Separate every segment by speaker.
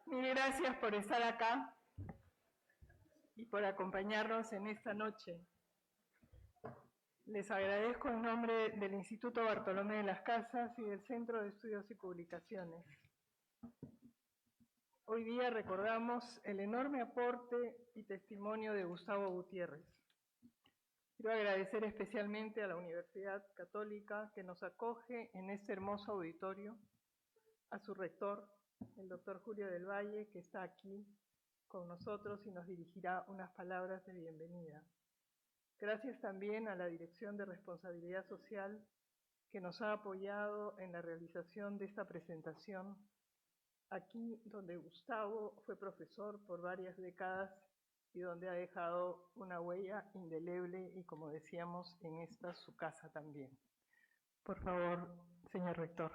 Speaker 1: Mil gracias por estar acá y por acompañarnos en esta noche. Les agradezco en nombre del Instituto Bartolomé de las Casas y del Centro de Estudios y Publicaciones. Hoy día recordamos el enorme aporte y testimonio de Gustavo Gutiérrez. Quiero agradecer especialmente a la Universidad Católica que nos acoge en este hermoso auditorio, a su rector, el doctor Julio del Valle, que está aquí con nosotros y nos dirigirá unas palabras de bienvenida. Gracias también a la Dirección de Responsabilidad Social que nos ha apoyado en la realización de esta presentación, aquí donde Gustavo fue profesor por varias décadas y donde ha dejado una huella indeleble y, como decíamos, en esta su casa también. Por favor, señor rector.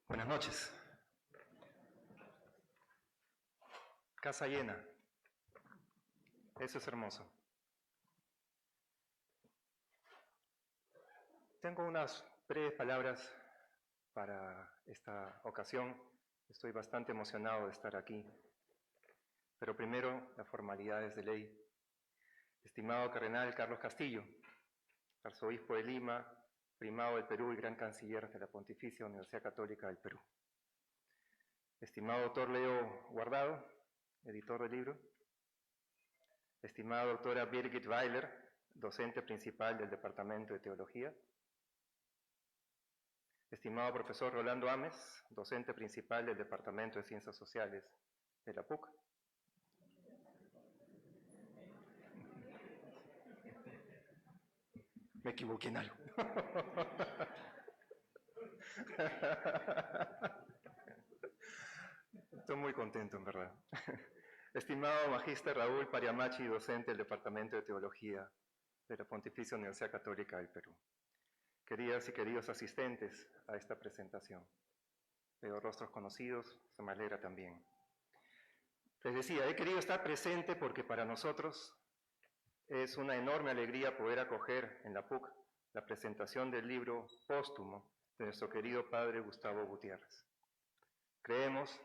Speaker 2: Buenas noches. Casa llena. Eso es hermoso. Tengo unas breves palabras para esta ocasión. Estoy bastante emocionado de estar aquí. Pero primero, las formalidades de ley. Estimado cardenal Carlos Castillo, arzobispo de Lima, primado del Perú y gran canciller de la Pontificia Universidad Católica del Perú. Estimado doctor Leo Guardado, editor del libro. Estimada doctora Birgit Weiler, docente principal del Departamento de Teología. Estimado profesor Rolando Ames, docente principal del Departamento de Ciencias Sociales de la PUC. Me equivoqué en algo. Estoy muy contento, en verdad. Estimado magíster Raúl Pariamachi, docente del Departamento de Teología de la Pontificia Universidad Católica del Perú. Queridas y queridos asistentes a esta presentación. Veo rostros conocidos, se me alegra también. Les decía, he querido estar presente porque para nosotros es una enorme alegría poder acoger en la PUC la presentación del libro póstumo de nuestro querido padre Gustavo Gutiérrez. Creemos,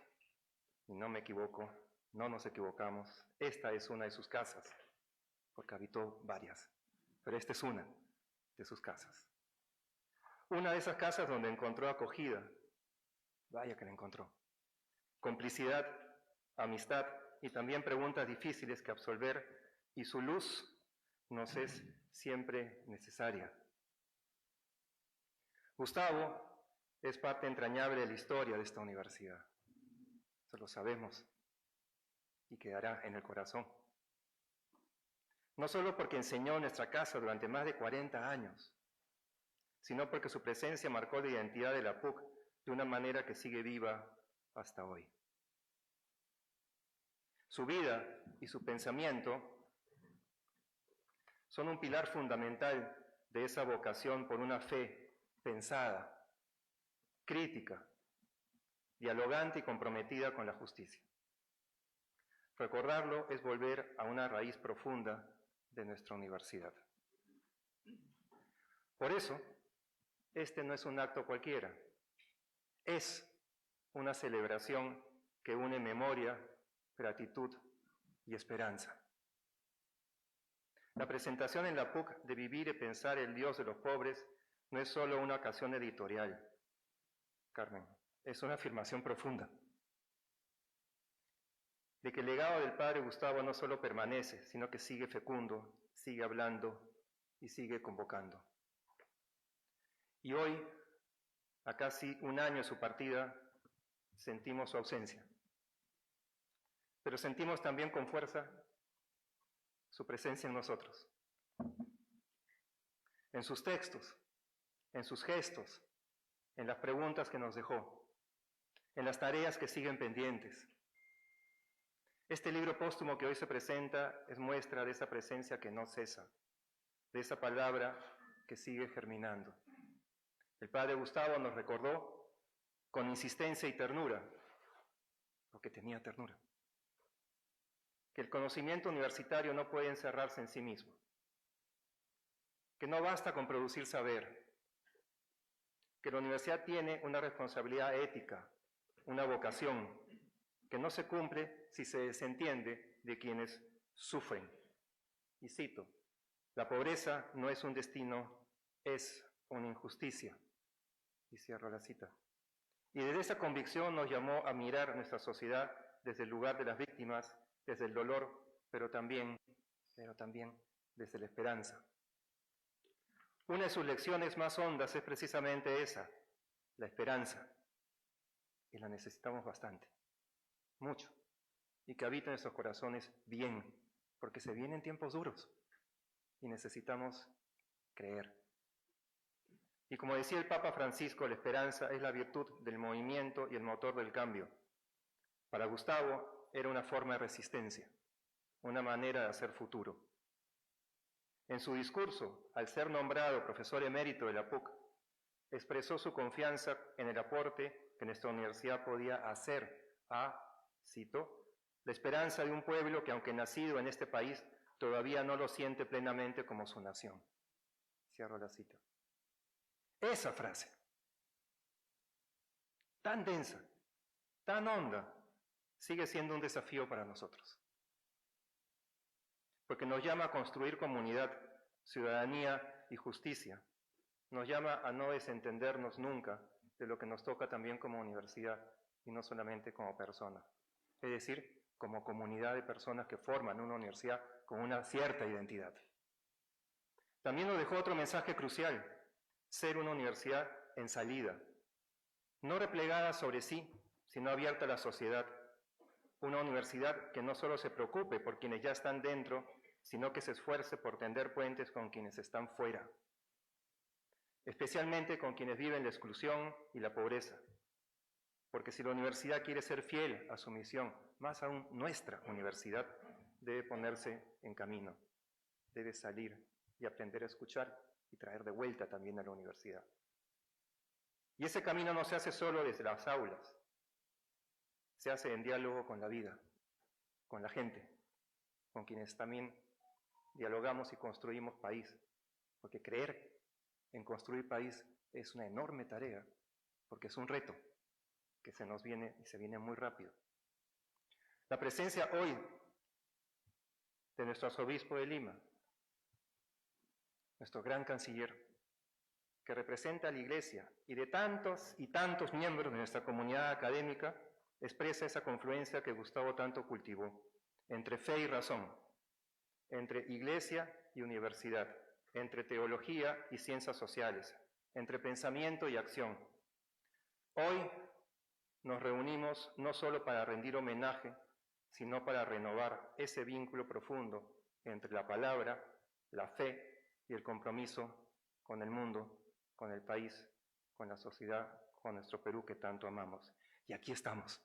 Speaker 2: y no me equivoco, no nos equivocamos, esta es una de sus casas, porque habitó varias, pero esta es una de sus casas. Una de esas casas donde encontró acogida, vaya que la encontró, complicidad, amistad y también preguntas difíciles que absolver, y su luz nos es siempre necesaria. Gustavo es parte entrañable de la historia de esta universidad, eso lo sabemos y quedará en el corazón. No solo porque enseñó en nuestra casa durante más de 40 años, sino porque su presencia marcó la identidad de la PUC de una manera que sigue viva hasta hoy. Su vida y su pensamiento son un pilar fundamental de esa vocación por una fe pensada, crítica, dialogante y comprometida con la justicia. Recordarlo es volver a una raíz profunda de nuestra universidad. Por eso, este no es un acto cualquiera, es una celebración que une memoria, gratitud y esperanza. La presentación en la PUC de Vivir y Pensar el Dios de los Pobres no es solo una ocasión editorial, Carmen, es una afirmación profunda de que el legado del padre Gustavo no solo permanece, sino que sigue fecundo, sigue hablando y sigue convocando. Y hoy, a casi un año de su partida, sentimos su ausencia. Pero sentimos también con fuerza su presencia en nosotros. En sus textos, en sus gestos, en las preguntas que nos dejó, en las tareas que siguen pendientes. Este libro póstumo que hoy se presenta es muestra de esa presencia que no cesa, de esa palabra que sigue germinando. El padre Gustavo nos recordó con insistencia y ternura, porque tenía ternura. Que el conocimiento universitario no puede encerrarse en sí mismo, que no basta con producir saber, que la universidad tiene una responsabilidad ética, una vocación, que no se cumple si se desentiende de quienes sufren. Y cito, la pobreza no es un destino, es una injusticia. Y cierro la cita. Y desde esa convicción nos llamó a mirar nuestra sociedad desde el lugar de las víctimas, desde el dolor, pero también desde la esperanza. Una de sus lecciones más hondas es precisamente esa, la esperanza. Y la necesitamos bastante, mucho. Y que habita en nuestros corazones bien, porque se vienen tiempos duros y necesitamos creer. Y como decía el Papa Francisco, la esperanza es la virtud del movimiento y el motor del cambio. Para Gustavo era una forma de resistencia, una manera de hacer futuro. En su discurso, al ser nombrado profesor emérito de la PUC, expresó su confianza en el aporte que nuestra universidad podía hacer a, cito, la esperanza de un pueblo que, aunque nacido en este país, todavía no lo siente plenamente como su nación. Cierro la cita. Esa frase, tan densa, tan honda, sigue siendo un desafío para nosotros. Porque nos llama a construir comunidad, ciudadanía y justicia. Nos llama a no desentendernos nunca de lo que nos toca también como universidad y no solamente como persona. Es decir, como comunidad de personas que forman una universidad con una cierta identidad. También nos dejó otro mensaje crucial, ser una universidad en salida, no replegada sobre sí, sino abierta a la sociedad. Una universidad que no solo se preocupe por quienes ya están dentro, sino que se esfuerce por tender puentes con quienes están fuera, especialmente con quienes viven la exclusión y la pobreza. Porque si la universidad quiere ser fiel a su misión, más aún nuestra universidad, debe ponerse en camino, debe salir y aprender a escuchar y traer de vuelta también a la universidad. Y ese camino no se hace solo desde las aulas, se hace en diálogo con la vida, con la gente, con quienes también dialogamos y construimos país, porque creer en construir país es una enorme tarea, porque es un reto que se nos viene y se viene muy rápido. La presencia hoy de nuestro arzobispo de Lima, nuestro gran canciller, que representa a la Iglesia y de tantos y tantos miembros de nuestra comunidad académica, expresa esa confluencia que Gustavo tanto cultivó, entre fe y razón, entre Iglesia y universidad, entre teología y ciencias sociales, entre pensamiento y acción. Hoy nos reunimos no solo para rendir homenaje, sino para renovar ese vínculo profundo entre la palabra, la fe y el compromiso con el mundo, con el país, con la sociedad, con nuestro Perú que tanto amamos. Y aquí estamos,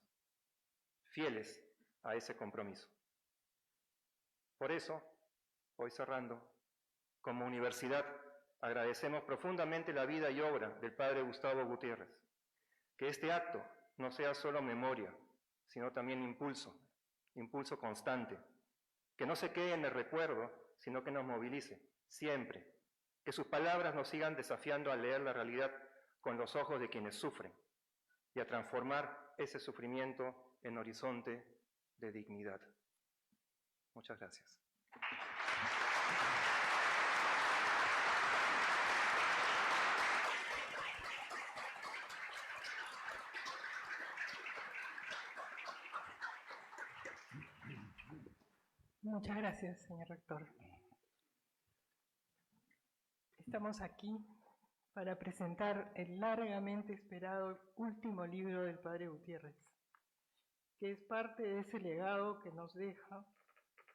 Speaker 2: fieles a ese compromiso. Por eso, hoy cerrando, como universidad, agradecemos profundamente la vida y obra del padre Gustavo Gutiérrez. Que este acto no sea solo memoria, sino también impulso constante. Que no se quede en el recuerdo, sino que nos movilice, siempre. Que sus palabras nos sigan desafiando a leer la realidad con los ojos de quienes sufren y a transformar ese sufrimiento en horizonte de dignidad. Muchas gracias.
Speaker 1: Muchas gracias, señor rector. Estamos aquí para presentar el largamente esperado último libro del padre Gutiérrez, que es parte de ese legado que nos deja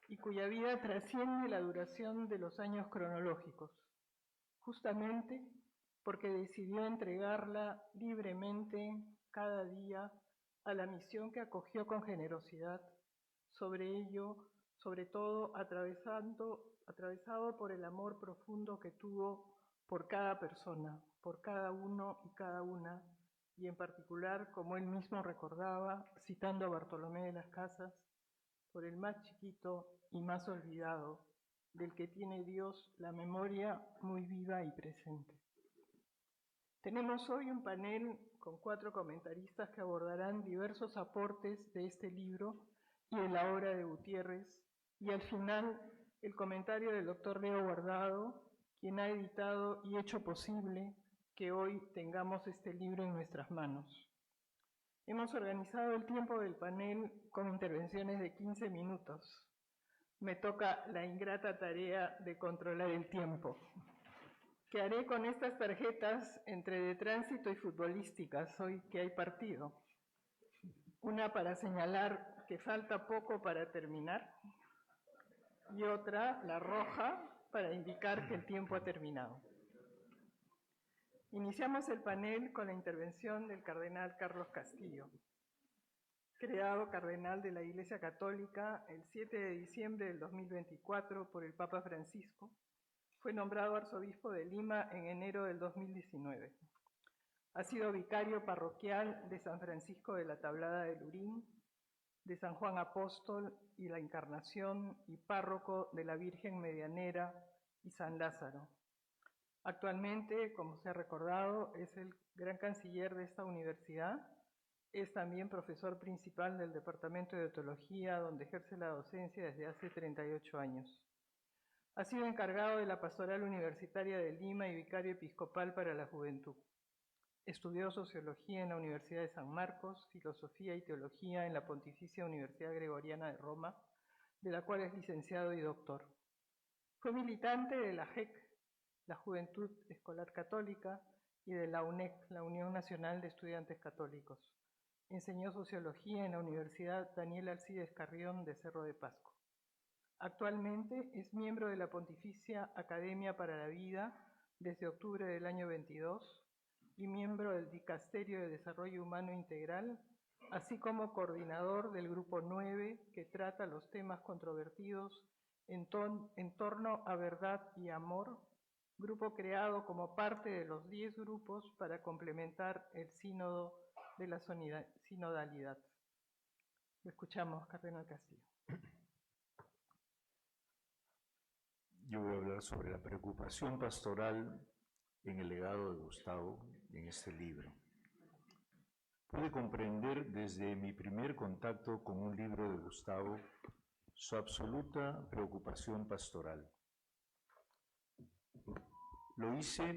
Speaker 1: y cuya vida trasciende la duración de los años cronológicos, justamente porque decidió entregarla libremente cada día a la misión que acogió con generosidad, sobre todo atravesado por el amor profundo que tuvo por cada persona, por cada uno y cada una y en particular, como él mismo recordaba, citando a Bartolomé de las Casas, por el más chiquito y más olvidado, del que tiene Dios la memoria muy viva y presente. Tenemos hoy un panel con 4 comentaristas que abordarán diversos aportes de este libro y de la obra de Gutiérrez, y al final el comentario del doctor Leo Guardado, quien ha editado y hecho posible que hoy tengamos este libro en nuestras manos. Hemos organizado el tiempo del panel con intervenciones de 15 minutos. Me toca la ingrata tarea de controlar el tiempo. ¿Qué haré con estas tarjetas entre de tránsito y futbolísticas hoy que hay partido? Una para señalar que falta poco para terminar y otra, la roja, para indicar que el tiempo ha terminado. Iniciamos el panel con la intervención del cardenal Carlos Castillo, creado cardenal de la Iglesia Católica el 7 de diciembre del 2024 por el Papa Francisco. Fue nombrado arzobispo de Lima en enero del 2019. Ha sido vicario parroquial de San Francisco de la Tablada de Lurín, de San Juan Apóstol y la Encarnación y párroco de la Virgen Medianera y San Lázaro. Actualmente, como se ha recordado, es el gran canciller de esta universidad. Es también profesor principal del Departamento de Teología, donde ejerce la docencia desde hace 38 años. Ha sido encargado de la Pastoral Universitaria de Lima y vicario episcopal para la juventud. Estudió sociología en la Universidad de San Marcos, filosofía y teología en la Pontificia Universidad Gregoriana de Roma, de la cual es licenciado y doctor. Fue militante de la JEC, la Juventud Escolar Católica, y de la UNEC, la Unión Nacional de Estudiantes Católicos. Enseñó sociología en la Universidad Daniel Alcides Carrión de Cerro de Pasco. Actualmente es miembro de la Pontificia Academia para la Vida desde octubre del año 22 y miembro del Dicasterio de Desarrollo Humano Integral, así como coordinador del Grupo 9, que trata los temas controvertidos en torno a verdad y amor, grupo creado como parte de los 10 grupos para complementar el sínodo de la sinodalidad. Lo escuchamos, cardenal Castillo.
Speaker 3: Yo voy a hablar sobre la preocupación pastoral en el legado de Gustavo en este libro. Pude comprender desde mi primer contacto con un libro de Gustavo su absoluta preocupación pastoral. Lo hice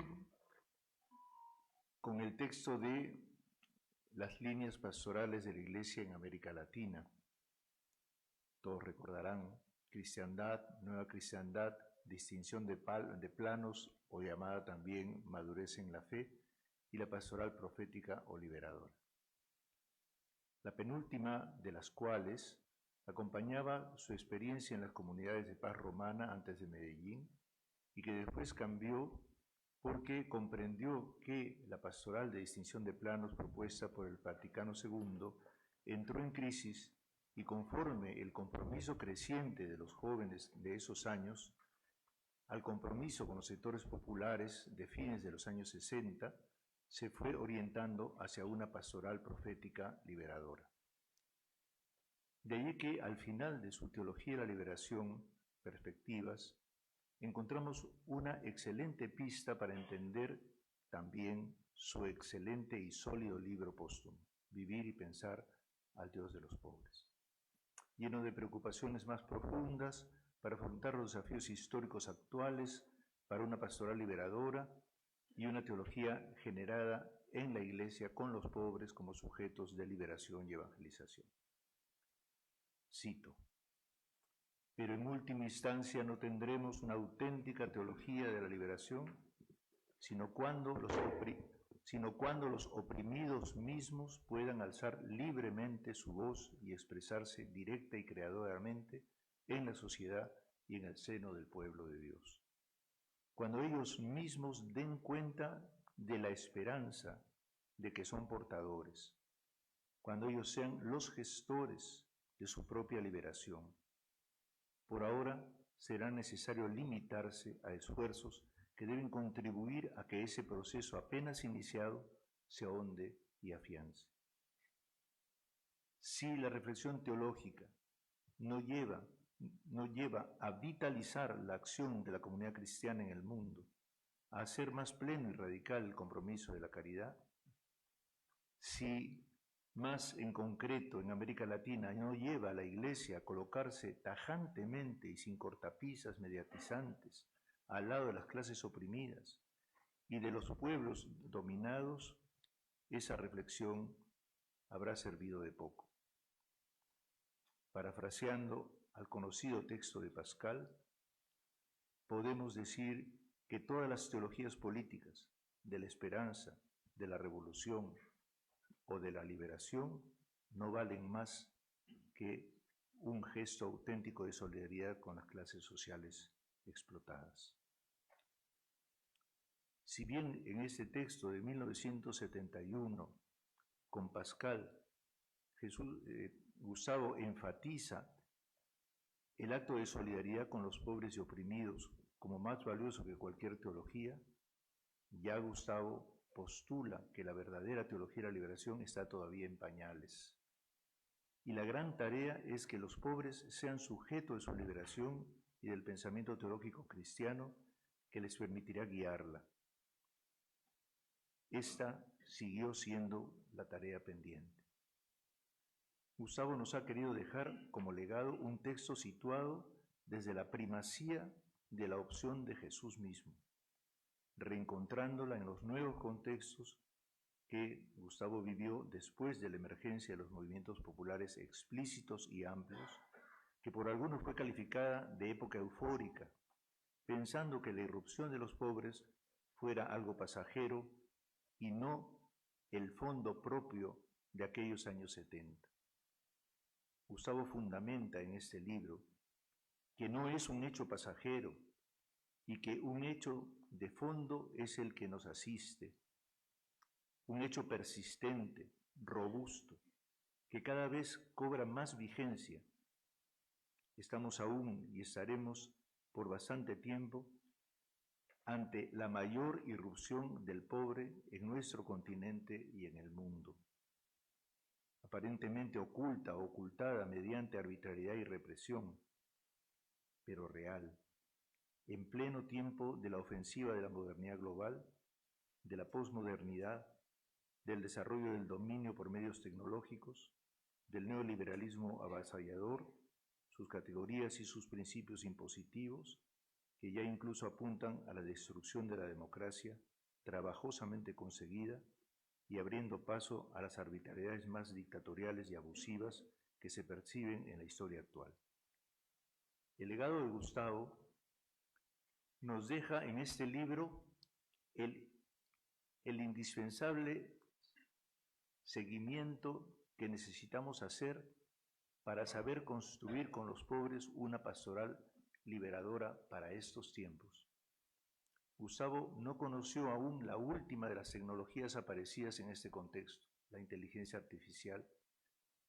Speaker 3: con el texto de las líneas pastorales de la Iglesia en América Latina. Todos recordarán: cristiandad, nueva cristiandad, distinción de planos o llamada también madurez en la fe, y la pastoral profética o liberadora. La penúltima de las cuales acompañaba su experiencia en las comunidades de paz romana antes de Medellín y que después cambió porque comprendió que la pastoral de distinción de planos propuesta por el Vaticano II entró en crisis y conforme el compromiso creciente de los jóvenes de esos años al compromiso con los sectores populares de fines de los años 60, se fue orientando hacia una pastoral profética liberadora. De allí que al final de su Teología de la Liberación, Perspectivas, encontramos una excelente pista para entender también su excelente y sólido libro póstumo, Vivir y Pensar al Dios de los Pobres, lleno de preocupaciones más profundas para afrontar los desafíos históricos actuales, para una pastoral liberadora y una teología generada en la Iglesia con los pobres como sujetos de liberación y evangelización. Cito: pero en última instancia no tendremos una auténtica teología de la liberación, sino cuando los oprimidos mismos puedan alzar libremente su voz y expresarse directa y creadoramente en la sociedad y en el seno del pueblo de Dios. Cuando ellos mismos den cuenta de la esperanza de que son portadores, cuando ellos sean los gestores de su propia liberación. Por ahora será necesario limitarse a esfuerzos que deben contribuir a que ese proceso apenas iniciado se ahonde y afiance. Si la reflexión teológica no lleva a vitalizar la acción de la comunidad cristiana en el mundo, a hacer más pleno y radical el compromiso de la caridad, si más en concreto en América Latina no lleva a la Iglesia a colocarse tajantemente y sin cortapisas mediatizantes al lado de las clases oprimidas y de los pueblos dominados, esa reflexión habrá servido de poco. Parafraseando al conocido texto de Pascal, podemos decir que todas las teologías políticas de la esperanza, de la revolución o de la liberación no valen más que un gesto auténtico de solidaridad con las clases sociales explotadas. Si bien en este texto de 1971, con Pascal, Gustavo enfatiza el acto de solidaridad con los pobres y oprimidos como más valioso que cualquier teología, ya Gustavo postula que la verdadera teología de la liberación está todavía en pañales. Y la gran tarea es que los pobres sean sujetos de su liberación y del pensamiento teológico cristiano que les permitirá guiarla. Esta siguió siendo la tarea pendiente. Gustavo nos ha querido dejar como legado un texto situado desde la primacía de la opción de Jesús mismo, reencontrándola en los nuevos contextos que Gustavo vivió después de la emergencia de los movimientos populares explícitos y amplios, que por algunos fue calificada de época eufórica, pensando que la irrupción de los pobres fuera algo pasajero y no el fondo propio de aquellos años 70. Gustavo fundamenta en este libro que no es un hecho pasajero y que un hecho de fondo es el que nos asiste, un hecho persistente, robusto, que cada vez cobra más vigencia. Estamos aún y estaremos por bastante tiempo ante la mayor irrupción del pobre en nuestro continente y en el mundo. Aparentemente oculta o ocultada mediante arbitrariedad y represión, pero real, en pleno tiempo de la ofensiva de la modernidad global, de la posmodernidad, del desarrollo del dominio por medios tecnológicos, del neoliberalismo avasallador, sus categorías y sus principios impositivos, que ya incluso apuntan a la destrucción de la democracia trabajosamente conseguida y abriendo paso a las arbitrariedades más dictatoriales y abusivas que se perciben en la historia actual. El legado de Gustavo nos deja en este libro el indispensable seguimiento que necesitamos hacer para saber construir con los pobres una pastoral liberadora para estos tiempos. Gustavo no conoció aún la última de las tecnologías aparecidas en este contexto, la inteligencia artificial,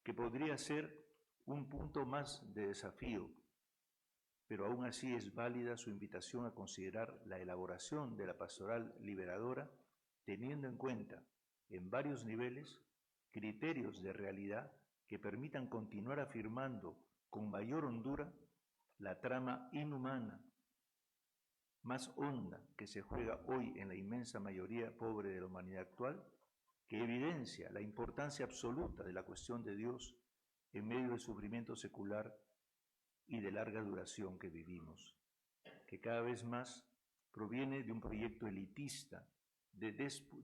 Speaker 3: que podría ser un punto más de desafío, pero aún así es válida su invitación a considerar la elaboración de la pastoral liberadora teniendo en cuenta, en varios niveles, criterios de realidad que permitan continuar afirmando con mayor hondura la trama inhumana, más honda que se juega hoy en la inmensa mayoría pobre de la humanidad actual, que evidencia la importancia absoluta de la cuestión de Dios en medio del sufrimiento secular y de larga duración que vivimos, que cada vez más proviene de un proyecto elitista de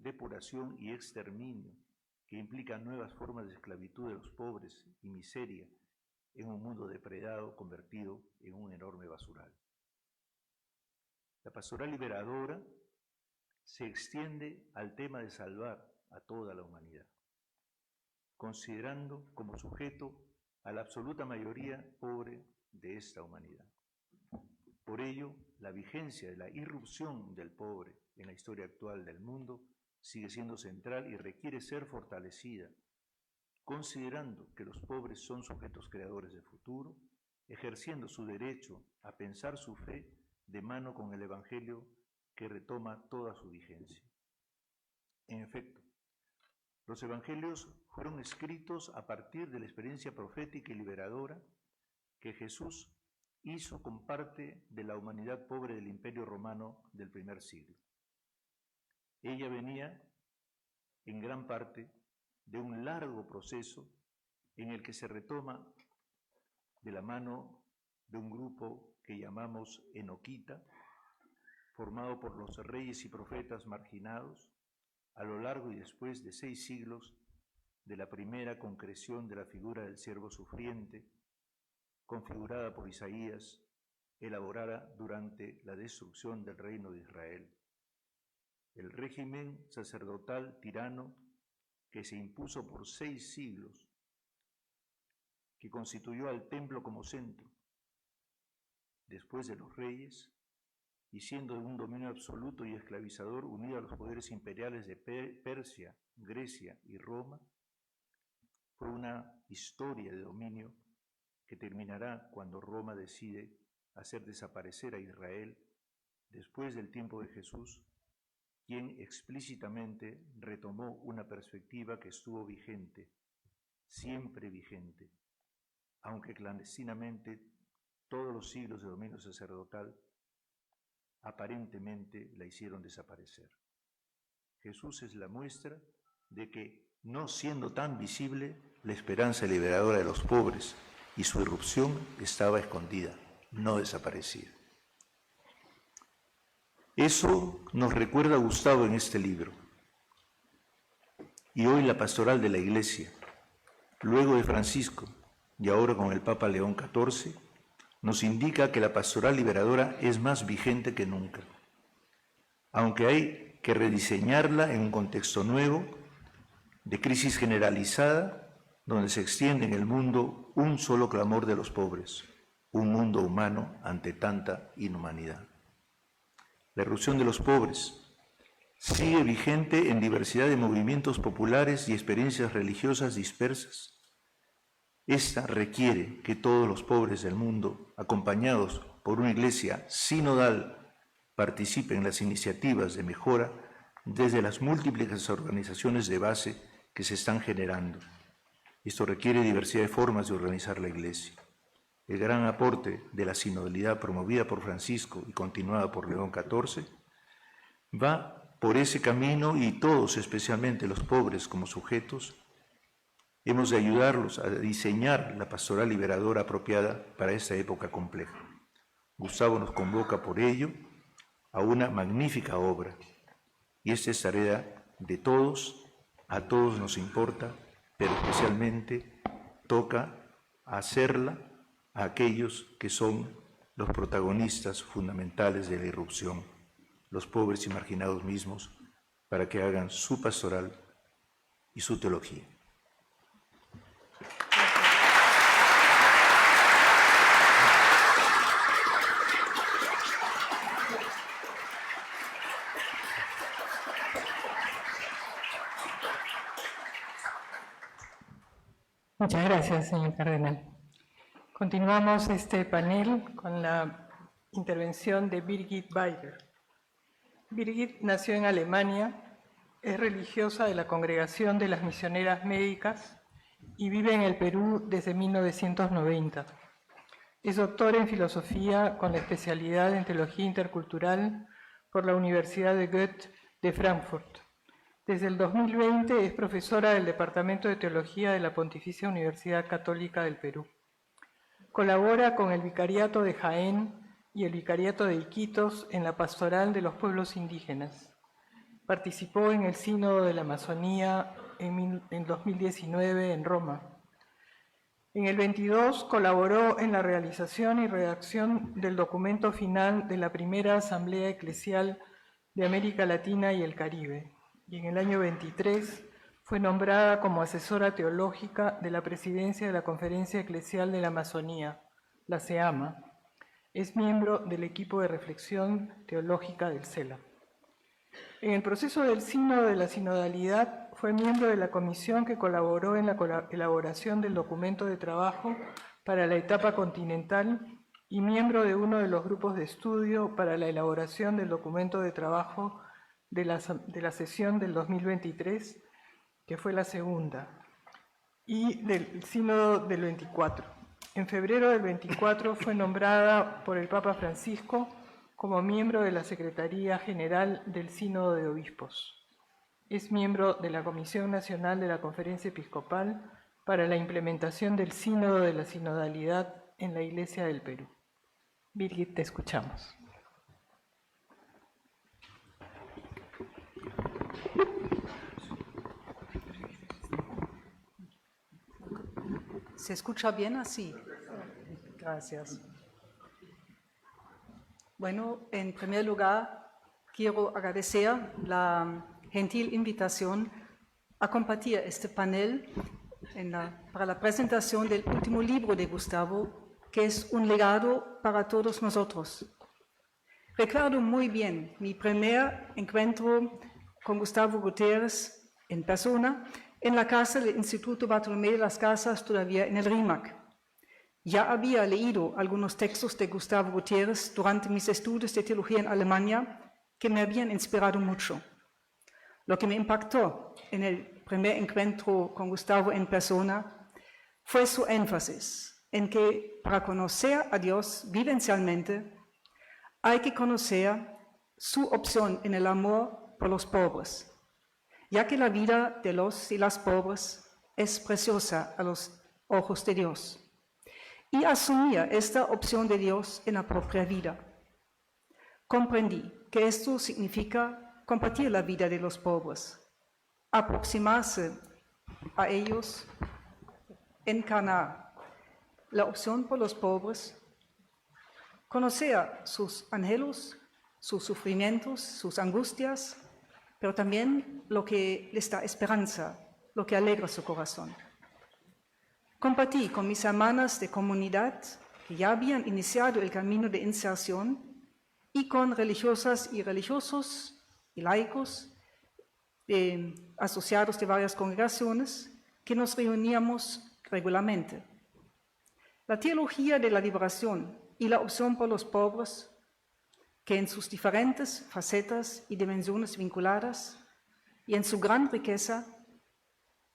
Speaker 3: depuración y exterminio que implica nuevas formas de esclavitud de los pobres y miseria en un mundo depredado convertido en un enorme basural. La pastoral liberadora se extiende al tema de salvar a toda la humanidad, considerando como sujeto a la absoluta mayoría pobre de esta humanidad. Por ello, la vigencia de la irrupción del pobre en la historia actual del mundo sigue siendo central y requiere ser fortalecida, considerando que los pobres son sujetos creadores de futuro, ejerciendo su derecho a pensar su fe de mano con el Evangelio que retoma toda su vigencia. En efecto, Los evangelios fueron escritos a partir de la experiencia profética y liberadora que Jesús hizo con parte de la humanidad pobre del Imperio Romano del primer siglo. Ella venía, en gran parte, de un largo proceso en el que se retoma de la mano de un grupo que llamamos enoquita, formado por los reyes y profetas marginados, a lo largo y después de 6 siglos de la primera concreción de la figura del siervo sufriente, configurada por Isaías, elaborada durante la destrucción del reino de Israel. El régimen sacerdotal tirano que se impuso por 6 siglos, que constituyó al templo como centro, después de los reyes, y siendo de un dominio absoluto y esclavizador unido a los poderes imperiales de Persia, Grecia y Roma, fue una historia de dominio que terminará cuando Roma decide hacer desaparecer a Israel después del tiempo de Jesús, quien explícitamente retomó una perspectiva que estuvo vigente, siempre vigente, aunque clandestinamente todos los siglos de dominio sacerdotal aparentemente la hicieron desaparecer. Jesús es la muestra de que, no siendo tan visible, la esperanza liberadora de los pobres y su irrupción estaba escondida, no desaparecida. Eso nos recuerda Gustavo en este libro. Y hoy la pastoral de la Iglesia, luego de Francisco y ahora con el Papa León XIV, nos indica que la pastoral liberadora es más vigente que nunca, aunque hay que rediseñarla en un contexto nuevo, de crisis generalizada, donde se extiende en el mundo un solo clamor de los pobres, un mundo humano ante tanta inhumanidad. La irrupción de los pobres sigue vigente en diversidad de movimientos populares y experiencias religiosas dispersas. Esta requiere que todos los pobres del mundo, acompañados por una iglesia sinodal, participen en las iniciativas de mejora desde las múltiples organizaciones de base que se están generando. Esto requiere diversidad de formas de organizar la iglesia. El gran aporte de la sinodalidad promovida por Francisco y continuada por León XIV va por ese camino, y todos, especialmente los pobres como sujetos, hemos de ayudarlos a diseñar la pastoral liberadora apropiada para esta época compleja. Gustavo nos convoca por ello a una magnífica obra, y esta es tarea de todos, a todos nos importa, pero especialmente toca hacerla a aquellos que son los protagonistas fundamentales de la irrupción, los pobres y marginados mismos, para que hagan su pastoral y su teología.
Speaker 1: Muchas gracias, señor cardenal. Continuamos este panel con la intervención de Birgit Weiger. Birgit nació en Alemania, es religiosa de la Congregación de las Misioneras Médicas y vive en el Perú desde 1990. Es doctora en filosofía con la especialidad en teología intercultural por la Universidad de Goethe de Frankfurt. Desde el 2020 es profesora del Departamento de Teología de la Pontificia Universidad Católica del Perú. Colabora con el Vicariato de Jaén y el Vicariato de Iquitos en la pastoral de los pueblos indígenas. Participó en el Sínodo de la Amazonía en 2019 en Roma. En el 22 colaboró en la realización y redacción del documento final de la primera Asamblea Eclesial de América Latina y el Caribe. Y en el año 23 fue nombrada como asesora teológica de la presidencia de la Conferencia Eclesial de la Amazonía, la CEAMA. Es miembro del equipo de reflexión teológica del CELA. En el proceso del sínodo de la sinodalidad fue miembro de la comisión que colaboró en la elaboración del documento de trabajo para la etapa continental y miembro de uno de los grupos de estudio para la elaboración del documento de trabajo de la sesión del 2023 que fue la segunda, y del Sínodo del 24. En febrero del 24 fue nombrada por el Papa Francisco como miembro de la Secretaría General del Sínodo de Obispos. Es miembro de la Comisión Nacional de la Conferencia Episcopal para la implementación del Sínodo de la Sinodalidad en la Iglesia del Perú. Birgit, te escuchamos.
Speaker 4: ¿Se escucha bien así? Gracias. Bueno, en primer lugar, quiero agradecer la gentil invitación a compartir este panel para la presentación del último libro de Gustavo, que es un legado para todos nosotros. Recuerdo muy bien mi primer encuentro con Gustavo Gutiérrez en persona en la casa del Instituto Bartolomé de las Casas, todavía en el RIMAC. Ya había leído algunos textos de Gustavo Gutiérrez durante mis estudios de teología en Alemania que me habían inspirado mucho. Lo que me impactó en el primer encuentro con Gustavo en persona fue su énfasis en que para conocer a Dios vivencialmente hay que conocer su opción en el amor por los pobres, ya que la vida de los y las pobres es preciosa a los ojos de Dios. Y asumía esta opción de Dios en la propia vida. Comprendí que esto significa compartir la vida de los pobres, aproximarse a ellos, encarnar la opción por los pobres, conocer sus anhelos, sus sufrimientos, sus angustias, pero también lo que les da esperanza, lo que alegra su corazón. Compartí con mis hermanas de comunidad que ya habían iniciado el camino de inserción y con religiosas y religiosos y laicos asociados de varias congregaciones que nos reuníamos regularmente. La teología de la liberación y la opción por los pobres, que en sus diferentes facetas y dimensiones vinculadas y en su gran riqueza,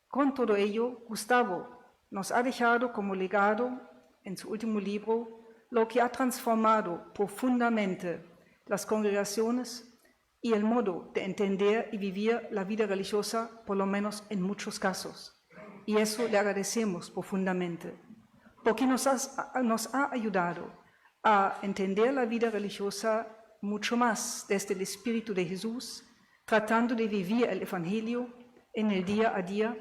Speaker 4: con todo ello, Gustavo nos ha dejado como legado en su último libro lo que ha transformado profundamente las congregaciones y el modo de entender y vivir la vida religiosa, por lo menos en muchos casos. Y eso le agradecemos profundamente, porque nos ha ayudado a entender la vida religiosa mucho más desde el Espíritu de Jesús, tratando de vivir el Evangelio en el día a día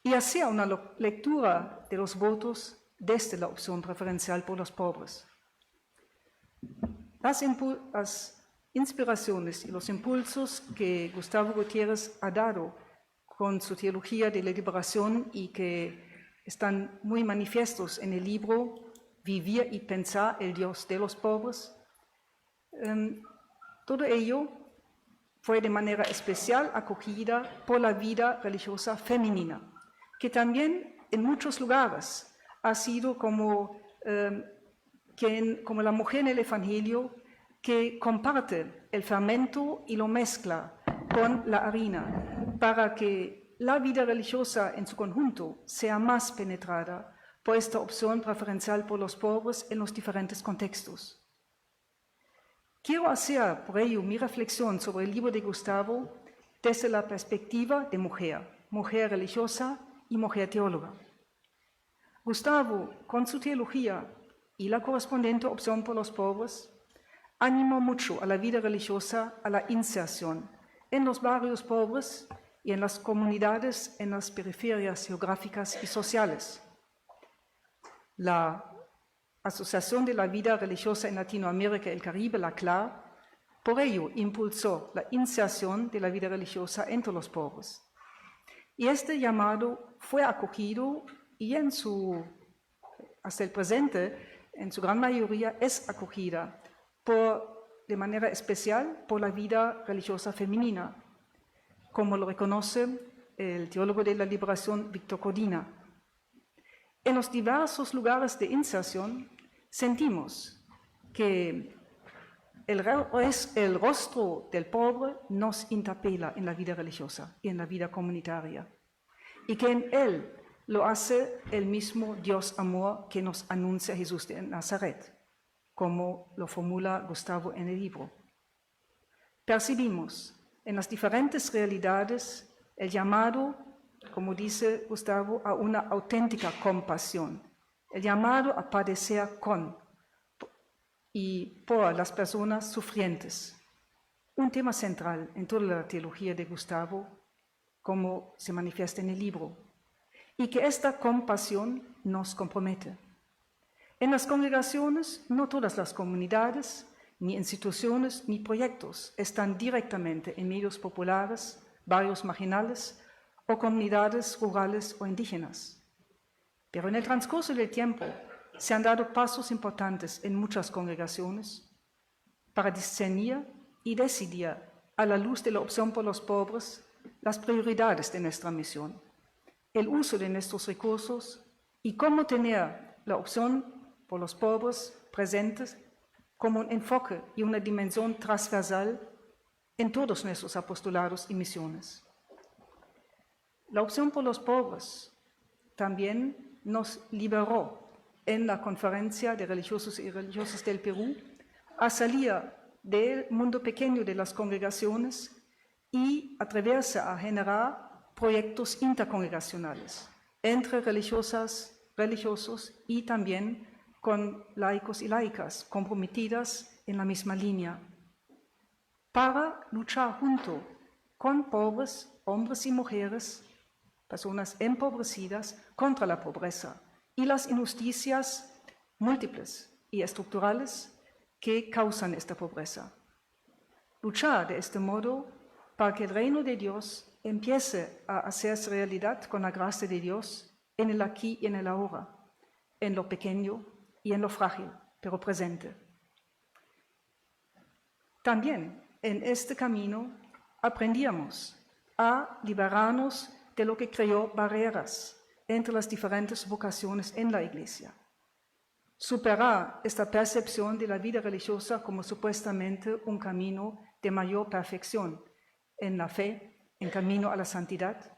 Speaker 4: y hacer una lectura de los votos desde la opción preferencial por los pobres. Las inspiraciones y los impulsos que Gustavo Gutiérrez ha dado con su teología de la liberación y que están muy manifiestos en el libro Vivir y pensar el Dios de los pobres, todo ello fue de manera especial acogida por la vida religiosa femenina, que también en muchos lugares ha sido como la mujer en el Evangelio que comparte el fermento y lo mezcla con la harina para que la vida religiosa en su conjunto sea más penetrada por esta opción preferencial por los pobres en los diferentes contextos. Quiero hacer por ello mi reflexión sobre el libro de Gustavo desde la perspectiva de mujer religiosa y mujer teóloga. Gustavo, con su teología y la correspondiente opción por los pobres, animó mucho a la vida religiosa, a la inserción en los barrios pobres y en las comunidades en las periferias geográficas y sociales. La Asociación de la Vida Religiosa en Latinoamérica y el Caribe, la CLAR, por ello impulsó la inserción de la vida religiosa entre los pobres. Y este llamado fue acogido y hasta el presente, en su gran mayoría, es acogida de manera especial por la vida religiosa femenina, como lo reconoce el teólogo de la liberación Víctor Codina. En los diversos lugares de inserción sentimos que el rostro del pobre nos interpela en la vida religiosa y en la vida comunitaria. y que en Él lo hace el mismo Dios amor que nos anuncia Jesús de Nazaret, como lo formula Gustavo en el libro. Percibimos en las diferentes realidades el llamado, como dice Gustavo, a una auténtica compasión, el llamado a padecer con y por las personas sufrientes. Un tema central en toda la teología de Gustavo, como se manifiesta en el libro, y que esta compasión nos compromete. En las congregaciones, no todas las comunidades, ni instituciones, ni proyectos están directamente en medios populares, barrios marginales o comunidades rurales o indígenas. Pero en el transcurso del tiempo se han dado pasos importantes en muchas congregaciones para discernir y decidir a la luz de la opción por los pobres las prioridades de nuestra misión, el uso de nuestros recursos y cómo tener la opción por los pobres presentes como un enfoque y una dimensión transversal en todos nuestros apostolados y misiones. La opción por los pobres también nos liberó en la Conferencia de Religiosos y Religiosas del Perú a salir del mundo pequeño de las congregaciones y atreverse a generar proyectos intercongregacionales entre religiosas, religiosos y también con laicos y laicas comprometidas en la misma línea para luchar junto con pobres, hombres y mujeres, personas empobrecidas, contra la pobreza y las injusticias múltiples y estructurales que causan esta pobreza. Luchar de este modo para que el reino de Dios empiece a hacerse realidad con la gracia de Dios en el aquí y en el ahora, en lo pequeño y en lo frágil, pero presente. También en este camino aprendíamos a liberarnos de lo que creó barreras entre las diferentes vocaciones en la Iglesia. Superar esta percepción de la vida religiosa como supuestamente un camino de mayor perfección en la fe, en camino a la santidad,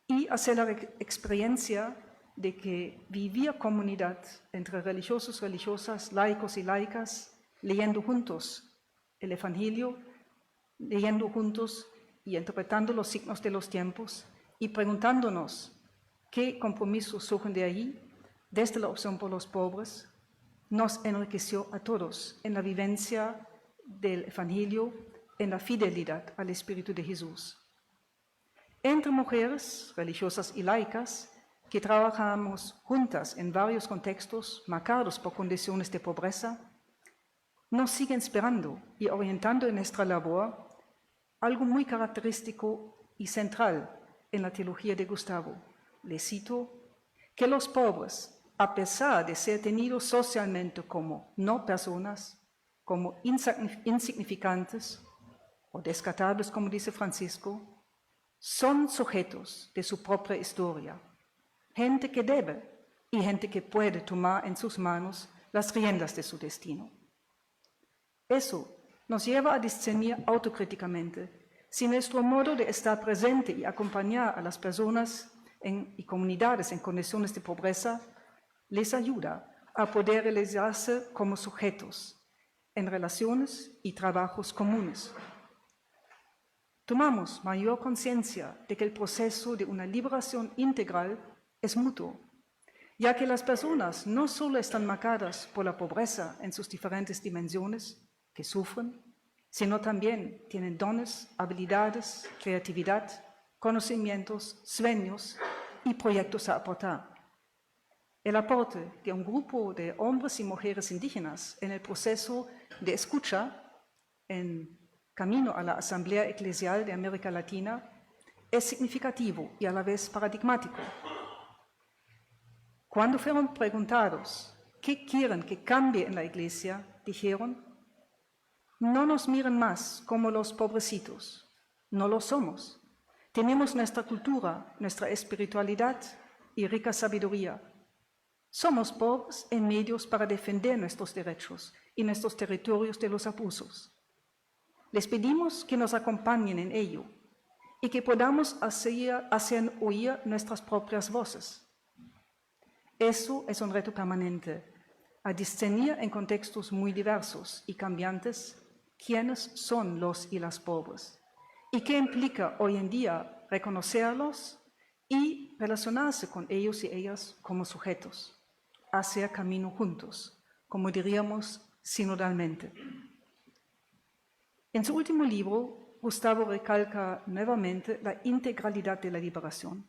Speaker 4: y hacer la experiencia de que vivir comunidad entre religiosos, religiosas, laicos y laicas, leyendo juntos el Evangelio, leyendo juntos y interpretando los signos de los tiempos y preguntándonos qué compromisos surgen de allí, desde la opción por los pobres, nos enriqueció a todos en la vivencia del Evangelio, en la fidelidad al Espíritu de Jesús. Entre mujeres religiosas y laicas, que trabajamos juntas en varios contextos marcados por condiciones de pobreza, nos sigue inspirando y orientando en nuestra labor algo muy característico y central en la teología de Gustavo. Le cito, que los pobres, a pesar de ser tenidos socialmente como no personas, como insignificantes o descartables, como dice Francisco, son sujetos de su propia historia, gente que debe y gente que puede tomar en sus manos las riendas de su destino. Eso nos lleva a discernir autocríticamente si nuestro modo de estar presente y acompañar a las personas y comunidades en condiciones de pobreza les ayuda a poder realizarse como sujetos en relaciones y trabajos comunes. Tomamos mayor conciencia de que el proceso de una liberación integral es mutuo, ya que las personas no solo están marcadas por la pobreza en sus diferentes dimensiones que sufren, sino también tienen dones, habilidades, creatividad, conocimientos, sueños y proyectos a aportar. El aporte de un grupo de hombres y mujeres indígenas en el proceso de escucha en camino a la Asamblea Eclesial de América Latina es significativo y a la vez paradigmático. Cuando fueron preguntados qué quieren que cambie en la Iglesia, dijeron: no nos miren más como los pobrecitos, no lo somos. Tenemos nuestra cultura, nuestra espiritualidad y rica sabiduría. Somos pobres en medios para defender nuestros derechos y nuestros territorios de los abusos. Les pedimos que nos acompañen en ello y que podamos hacer oír nuestras propias voces. Eso es un reto permanente, a discernir en contextos muy diversos y cambiantes quiénes son los y las pobres, y qué implica hoy en día reconocerlos y relacionarse con ellos y ellas como sujetos, hacer camino juntos, como diríamos sinodalmente. En su último libro, Gustavo recalca nuevamente la integralidad de la liberación,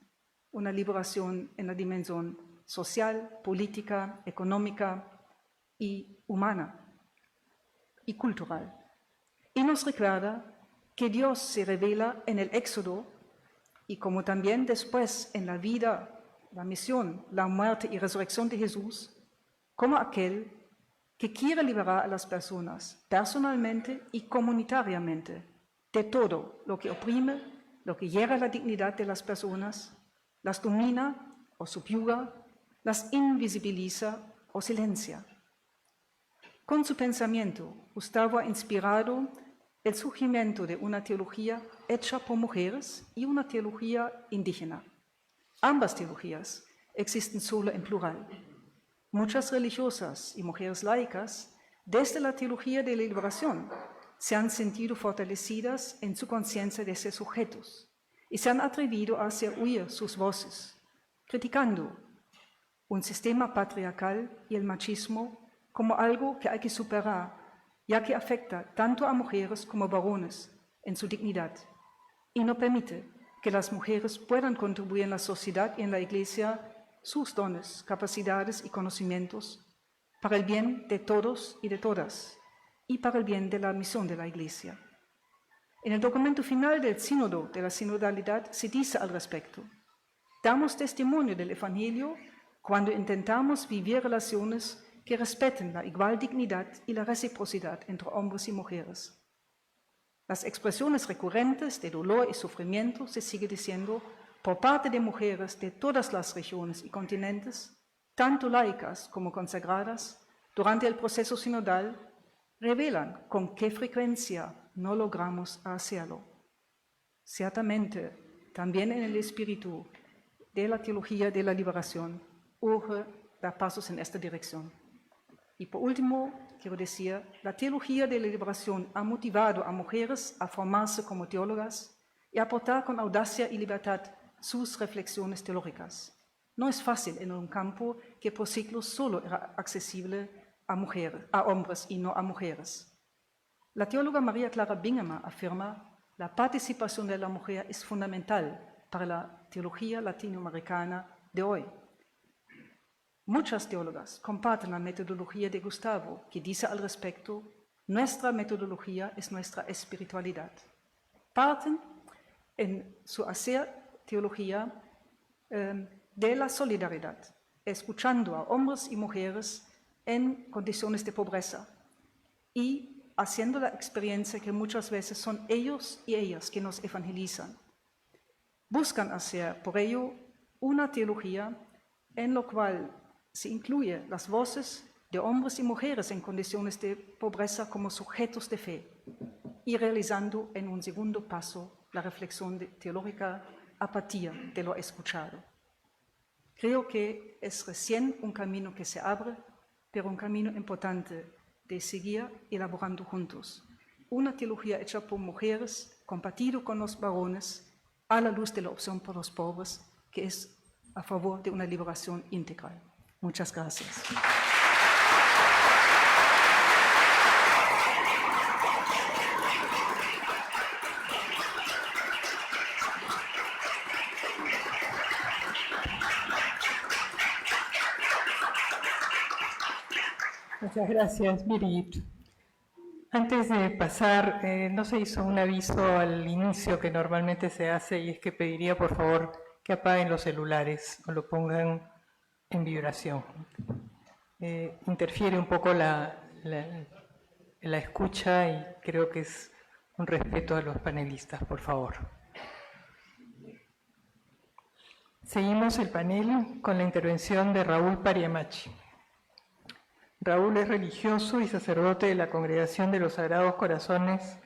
Speaker 4: una liberación en la dimensión social, política, económica y humana y cultural. Y nos recuerda que Dios se revela en el Éxodo y como también después en la vida, la misión, la muerte y resurrección de Jesús, como aquel que quiere liberar a las personas personalmente y comunitariamente de todo lo que oprime, lo que hiera la dignidad de las personas, las domina o subyuga, las invisibiliza o silencia. Con su pensamiento, Gustavo ha inspirado el surgimiento de una teología hecha por mujeres y una teología indígena. Ambas teologías existen solo en plural. Muchas religiosas y mujeres laicas, desde la teología de la liberación, se han sentido fortalecidas en su conciencia de ser sujetos y se han atrevido a hacer oír sus voces, criticando un sistema patriarcal y el machismo como algo que hay que superar, ya que afecta tanto a mujeres como varones en su dignidad y no permite que las mujeres puedan contribuir en la sociedad y en la Iglesia sus dones, capacidades y conocimientos para el bien de todos y de todas y para el bien de la misión de la Iglesia. En el documento final del Sínodo de la Sinodalidad se dice al respecto: damos testimonio del Evangelio cuando intentamos vivir relaciones que respeten la igual dignidad y la reciprocidad entre hombres y mujeres. Las expresiones recurrentes de dolor y sufrimiento, se sigue diciendo, por parte de mujeres de todas las regiones y continentes, tanto laicas como consagradas, durante el proceso sinodal, revelan con qué frecuencia no logramos hacerlo. Ciertamente, también en el espíritu de la teología de la liberación, urge dar pasos en esta dirección. Y por último, quiero decir, la teología de la liberación ha motivado a mujeres a formarse como teólogas y a aportar con audacia y libertad sus reflexiones teológicas. No es fácil en un campo que por siglos solo era accesible a hombres y no a mujeres. La teóloga María Clara Bingemann afirma: la participación de la mujer es fundamental para la teología latinoamericana de hoy. Muchas teólogas comparten la metodología de Gustavo, que dice al respecto: nuestra metodología es nuestra espiritualidad. Parten en su hacer teología de la solidaridad, escuchando a hombres y mujeres en condiciones de pobreza y haciendo la experiencia que muchas veces son ellos y ellas que nos evangelizan. Buscan hacer por ello una teología en la cual se incluye las voces de hombres y mujeres en condiciones de pobreza como sujetos de fe y realizando en un segundo paso la reflexión teológica a partir de lo escuchado. Creo que es recién un camino que se abre, pero un camino importante de seguir elaborando juntos. Una teología hecha por mujeres, compartido con los varones, a la luz de la opción por los pobres, que es a favor de una liberación integral. Muchas gracias.
Speaker 1: Muchas gracias, Birgit. Antes de pasar, no se hizo un aviso al inicio que normalmente se hace, y es que pediría por favor que apaguen los celulares o lo pongan en vibración. Interfiere un poco la escucha y creo que es un respeto a los panelistas, por favor. Seguimos el panel con la intervención de Raúl Pariamachi. Raúl es religioso y sacerdote de la Congregación de los Sagrados Corazones,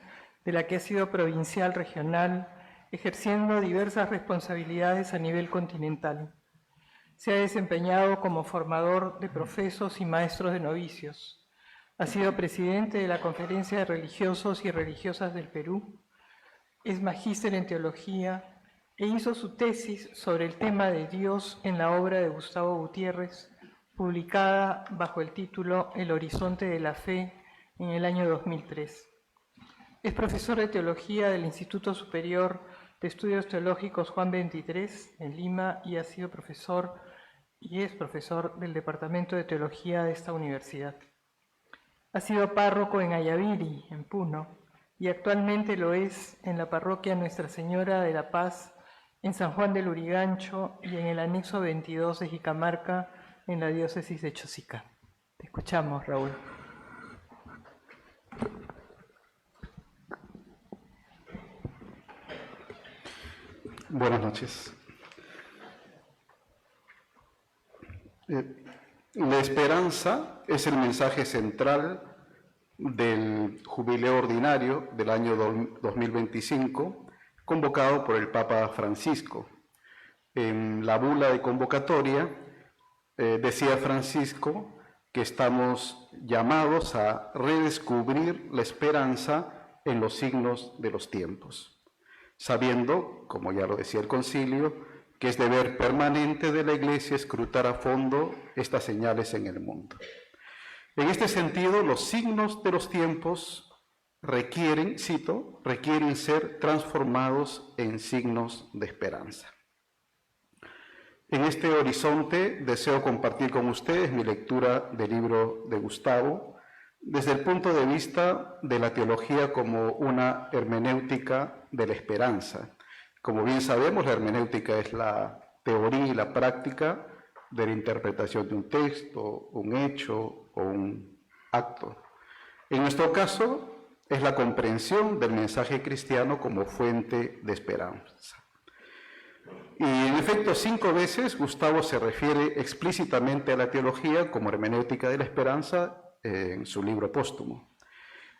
Speaker 1: de la que ha sido provincial regional ejerciendo diversas responsabilidades a nivel continental. Se ha desempeñado como formador de profesos y maestros de novicios. Ha sido presidente de la Conferencia de Religiosos y Religiosas del Perú. Es magíster en teología e hizo su tesis sobre el tema de Dios en la obra de Gustavo Gutiérrez, publicada bajo el título El horizonte de la fe en el año 2003. Es profesor de teología del Instituto Superior de Estudios Teológicos Juan XXIII en Lima y es profesor del Departamento de Teología de esta universidad. Ha sido párroco en Ayaviri, en Puno, y actualmente lo es en la parroquia Nuestra Señora de la Paz, en San Juan del Lurigancho y en el anexo 22 de Jicamarca, en la diócesis de Chosica. Te escuchamos, Raúl.
Speaker 5: Buenas noches. La esperanza es el mensaje central del jubileo ordinario del año 2025, convocado por el Papa Francisco. En la bula de convocatoria decía Francisco que estamos llamados a redescubrir la esperanza en los signos de los tiempos, sabiendo, como ya lo decía el concilio, que es deber permanente de la Iglesia escrutar a fondo estas señales en el mundo. En este sentido, los signos de los tiempos requieren, cito, requieren ser transformados en signos de esperanza. En este horizonte deseo compartir con ustedes mi lectura del libro de Gustavo desde el punto de vista de la teología como una hermenéutica de la esperanza. Como bien sabemos, la hermenéutica es la teoría y la práctica de la interpretación de un texto, un hecho o un acto. En nuestro caso, es la comprensión del mensaje cristiano como fuente de esperanza. Y en efecto, 5 veces Gustavo se refiere explícitamente a la teología como hermenéutica de la esperanza en su libro póstumo.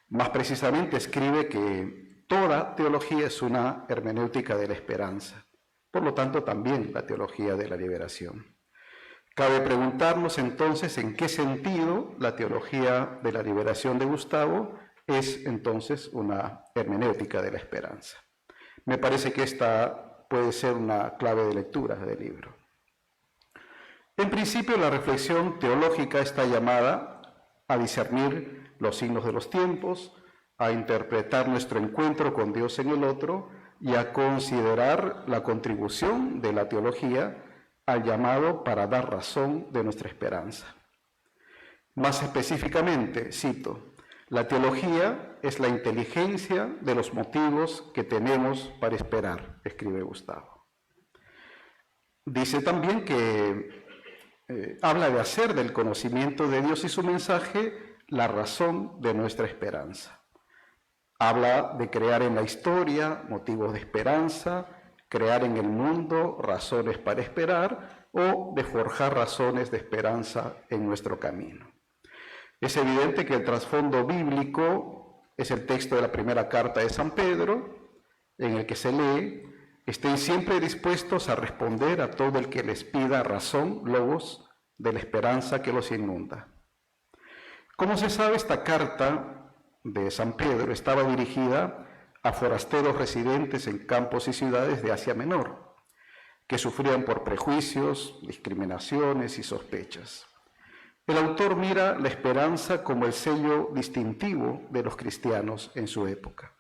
Speaker 5: Más precisamente escribe que toda teología es una hermenéutica de la esperanza, por lo tanto también la teología de la liberación. Cabe preguntarnos entonces en qué sentido la teología de la liberación de Gustavo es entonces una hermenéutica de la esperanza. Me parece que esta puede ser una clave de lectura del libro. En principio, la reflexión teológica está llamada a discernir los signos de los tiempos, a interpretar nuestro encuentro con Dios en el otro y a considerar la contribución de la teología al llamado para dar razón de nuestra esperanza. Más específicamente, cito, la teología es la inteligencia de los motivos que tenemos para esperar, escribe Gustavo. Dice también que habla de hacer del conocimiento de Dios y su mensaje la razón de nuestra esperanza. Habla de crear en la historia motivos de esperanza, crear en el mundo razones para esperar o de forjar razones de esperanza en nuestro camino. Es evidente que el trasfondo bíblico es el texto de la primera carta de San Pedro, en el que se lee: estén siempre dispuestos a responder a todo el que les pida razón, logos, de la esperanza que los inunda. Como se sabe, esta carta de San Pedro estaba dirigida a forasteros residentes en campos y ciudades de Asia Menor, que sufrían por prejuicios, discriminaciones y sospechas. El autor mira la esperanza como el sello distintivo de los cristianos en su época.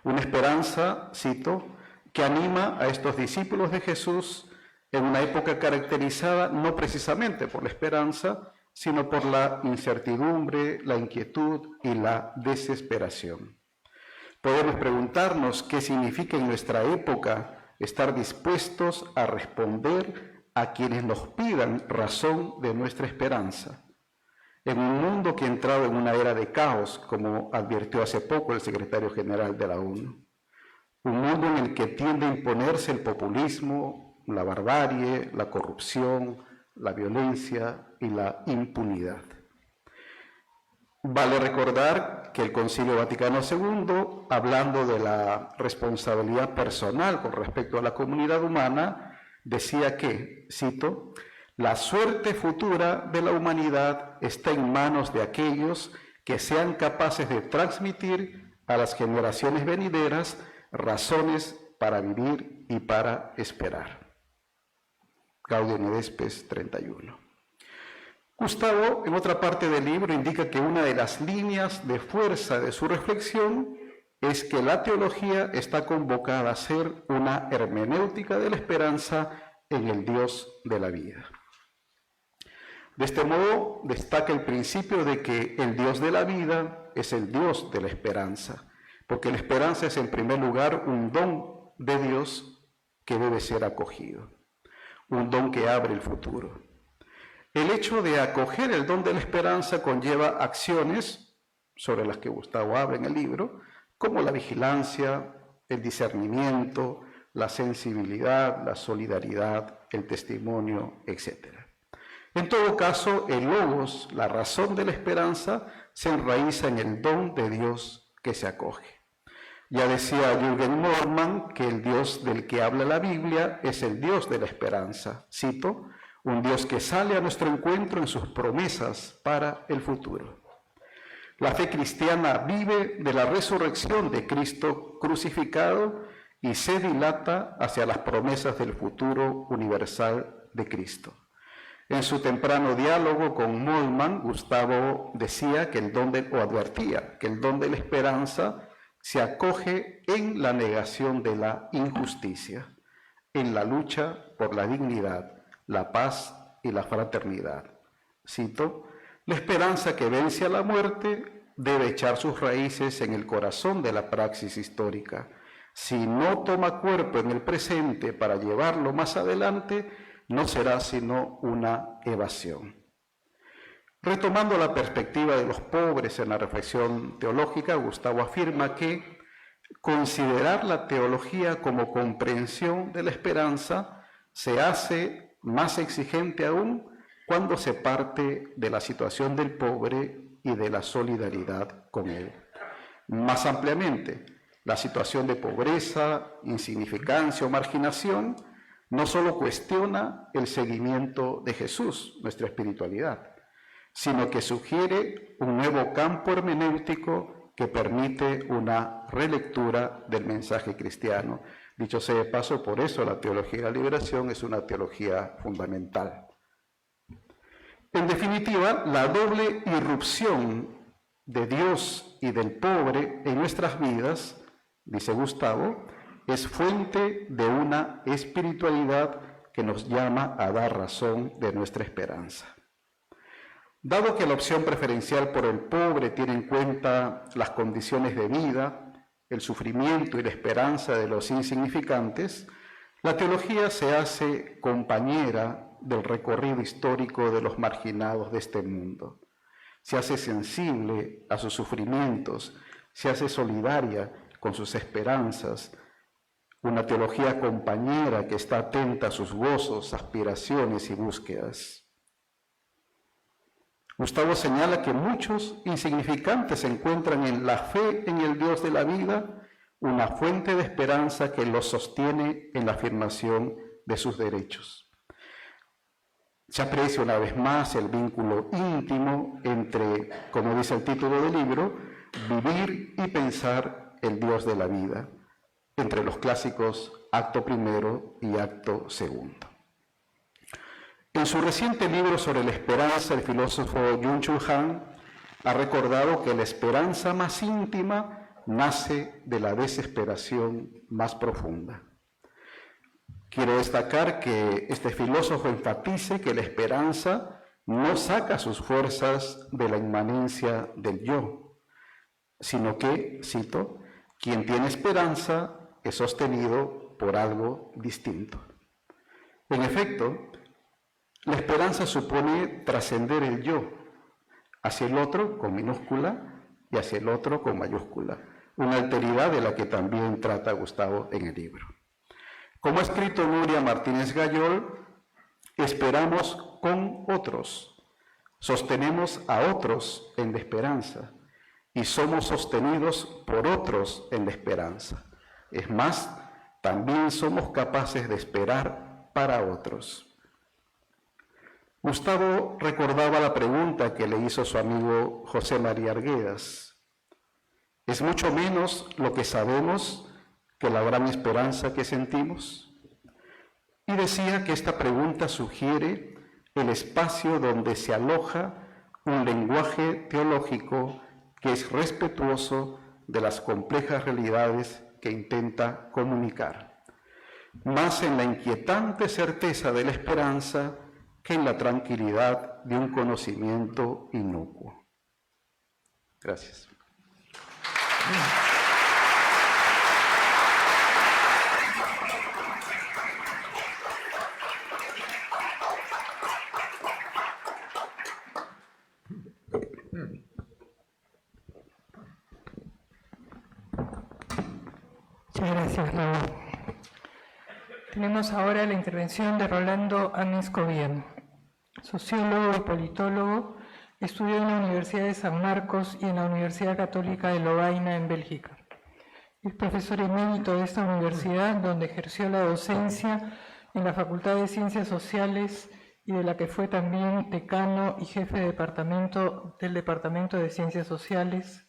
Speaker 5: Una esperanza, cito, que anima a estos discípulos de Jesús en una época caracterizada no precisamente por la esperanza, sino por la incertidumbre, la inquietud y la desesperación. Podemos preguntarnos qué significa en nuestra época estar dispuestos a responder a quienes nos pidan razón de nuestra esperanza. En un mundo que ha entrado en una era de caos, como advirtió hace poco el secretario general de la ONU. Un mundo en el que tiende a imponerse el populismo, la barbarie, la corrupción, la violencia y la impunidad. Vale recordar que el Concilio Vaticano II, hablando de la responsabilidad personal con respecto a la comunidad humana, decía que, cito, la suerte futura de la humanidad está en manos de aquellos que sean capaces de transmitir a las generaciones venideras razones para vivir y para esperar. Gaudium et Spes 31. Gustavo, en otra parte del libro, indica que una de las líneas de fuerza de su reflexión es que la teología está convocada a ser una hermenéutica de la esperanza en el Dios de la vida. De este modo, destaca el principio de que el Dios de la vida es el Dios de la esperanza, porque la esperanza es en primer lugar un don de Dios que debe ser acogido, un don que abre el futuro. El hecho de acoger el don de la esperanza conlleva acciones sobre las que Gustavo habla en el libro, como la vigilancia, el discernimiento, la sensibilidad, la solidaridad, el testimonio, etc. En todo caso, el logos, la razón de la esperanza, se enraiza en el don de Dios que se acoge. Ya decía Jürgen Moltmann que el Dios del que habla la Biblia es el Dios de la esperanza. Cito, un Dios que sale a nuestro encuentro en sus promesas para el futuro. La fe cristiana vive de la resurrección de Cristo crucificado y se dilata hacia las promesas del futuro universal de Cristo. En su temprano diálogo con Moltmann, Gustavo decía que advertía que el don de la esperanza se acoge en la negación de la injusticia, en la lucha por la dignidad, la paz y la fraternidad. Cito, la esperanza que vence a la muerte debe echar sus raíces en el corazón de la praxis histórica. Si no toma cuerpo en el presente para llevarlo más adelante, no será sino una evasión. Retomando la perspectiva de los pobres en la reflexión teológica, Gustavo afirma que considerar la teología como comprensión de la esperanza se hace más exigente aún cuando se parte de la situación del pobre y de la solidaridad con él. Más ampliamente, la situación de pobreza, insignificancia o marginación no solo cuestiona el seguimiento de Jesús, nuestra espiritualidad, sino que sugiere un nuevo campo hermenéutico que permite una relectura del mensaje cristiano. Dicho sea de paso, por eso la teología de la liberación es una teología fundamental. En definitiva, la doble irrupción de Dios y del pobre en nuestras vidas, dice Gustavo, es fuente de una espiritualidad que nos llama a dar razón de nuestra esperanza. Dado que la opción preferencial por el pobre tiene en cuenta las condiciones de vida, el sufrimiento y la esperanza de los insignificantes, la teología se hace compañera del recorrido histórico de los marginados de este mundo. Se hace sensible a sus sufrimientos, se hace solidaria con sus esperanzas, una teología compañera que está atenta a sus gozos, aspiraciones y búsquedas. Gustavo señala que muchos insignificantes encuentran en la fe en el Dios de la vida una fuente de esperanza que los sostiene en la afirmación de sus derechos. Se aprecia una vez más el vínculo íntimo entre, como dice el título del libro, vivir y pensar el Dios de la vida, entre los clásicos acto primero y acto segundo. En su reciente libro sobre la esperanza, el filósofo Byung-Chul Han ha recordado que la esperanza más íntima nace de la desesperación más profunda. Quiero destacar que este filósofo enfatice que la esperanza no saca sus fuerzas de la inmanencia del yo, sino que, cito, quien tiene esperanza es sostenido por algo distinto. En efecto, la esperanza supone trascender el yo hacia el otro con minúscula y hacia el otro con mayúscula, una alteridad de la que también trata Gustavo en el libro. Como ha escrito Nuria Martínez Gayol, esperamos con otros, sostenemos a otros en la esperanza y somos sostenidos por otros en la esperanza. Es más, también somos capaces de esperar para otros. Gustavo recordaba la pregunta que le hizo su amigo José María Arguedas. ¿Es mucho menos lo que sabemos que la gran esperanza que sentimos? Y decía que esta pregunta sugiere el espacio donde se aloja un lenguaje teológico que es respetuoso de las complejas realidades que intenta comunicar, más en la inquietante certeza de la esperanza que en la tranquilidad de un conocimiento inocuo. Gracias.
Speaker 1: Muchas gracias, Raúl. Tenemos ahora la intervención de Rolando Ames Cobian, sociólogo y politólogo, estudió en la Universidad de San Marcos y en la Universidad Católica de Lovaina, en Bélgica. Es profesor emérito de esta universidad, donde ejerció la docencia en la Facultad de Ciencias Sociales y de la que fue también decano y jefe de del Departamento de Ciencias Sociales,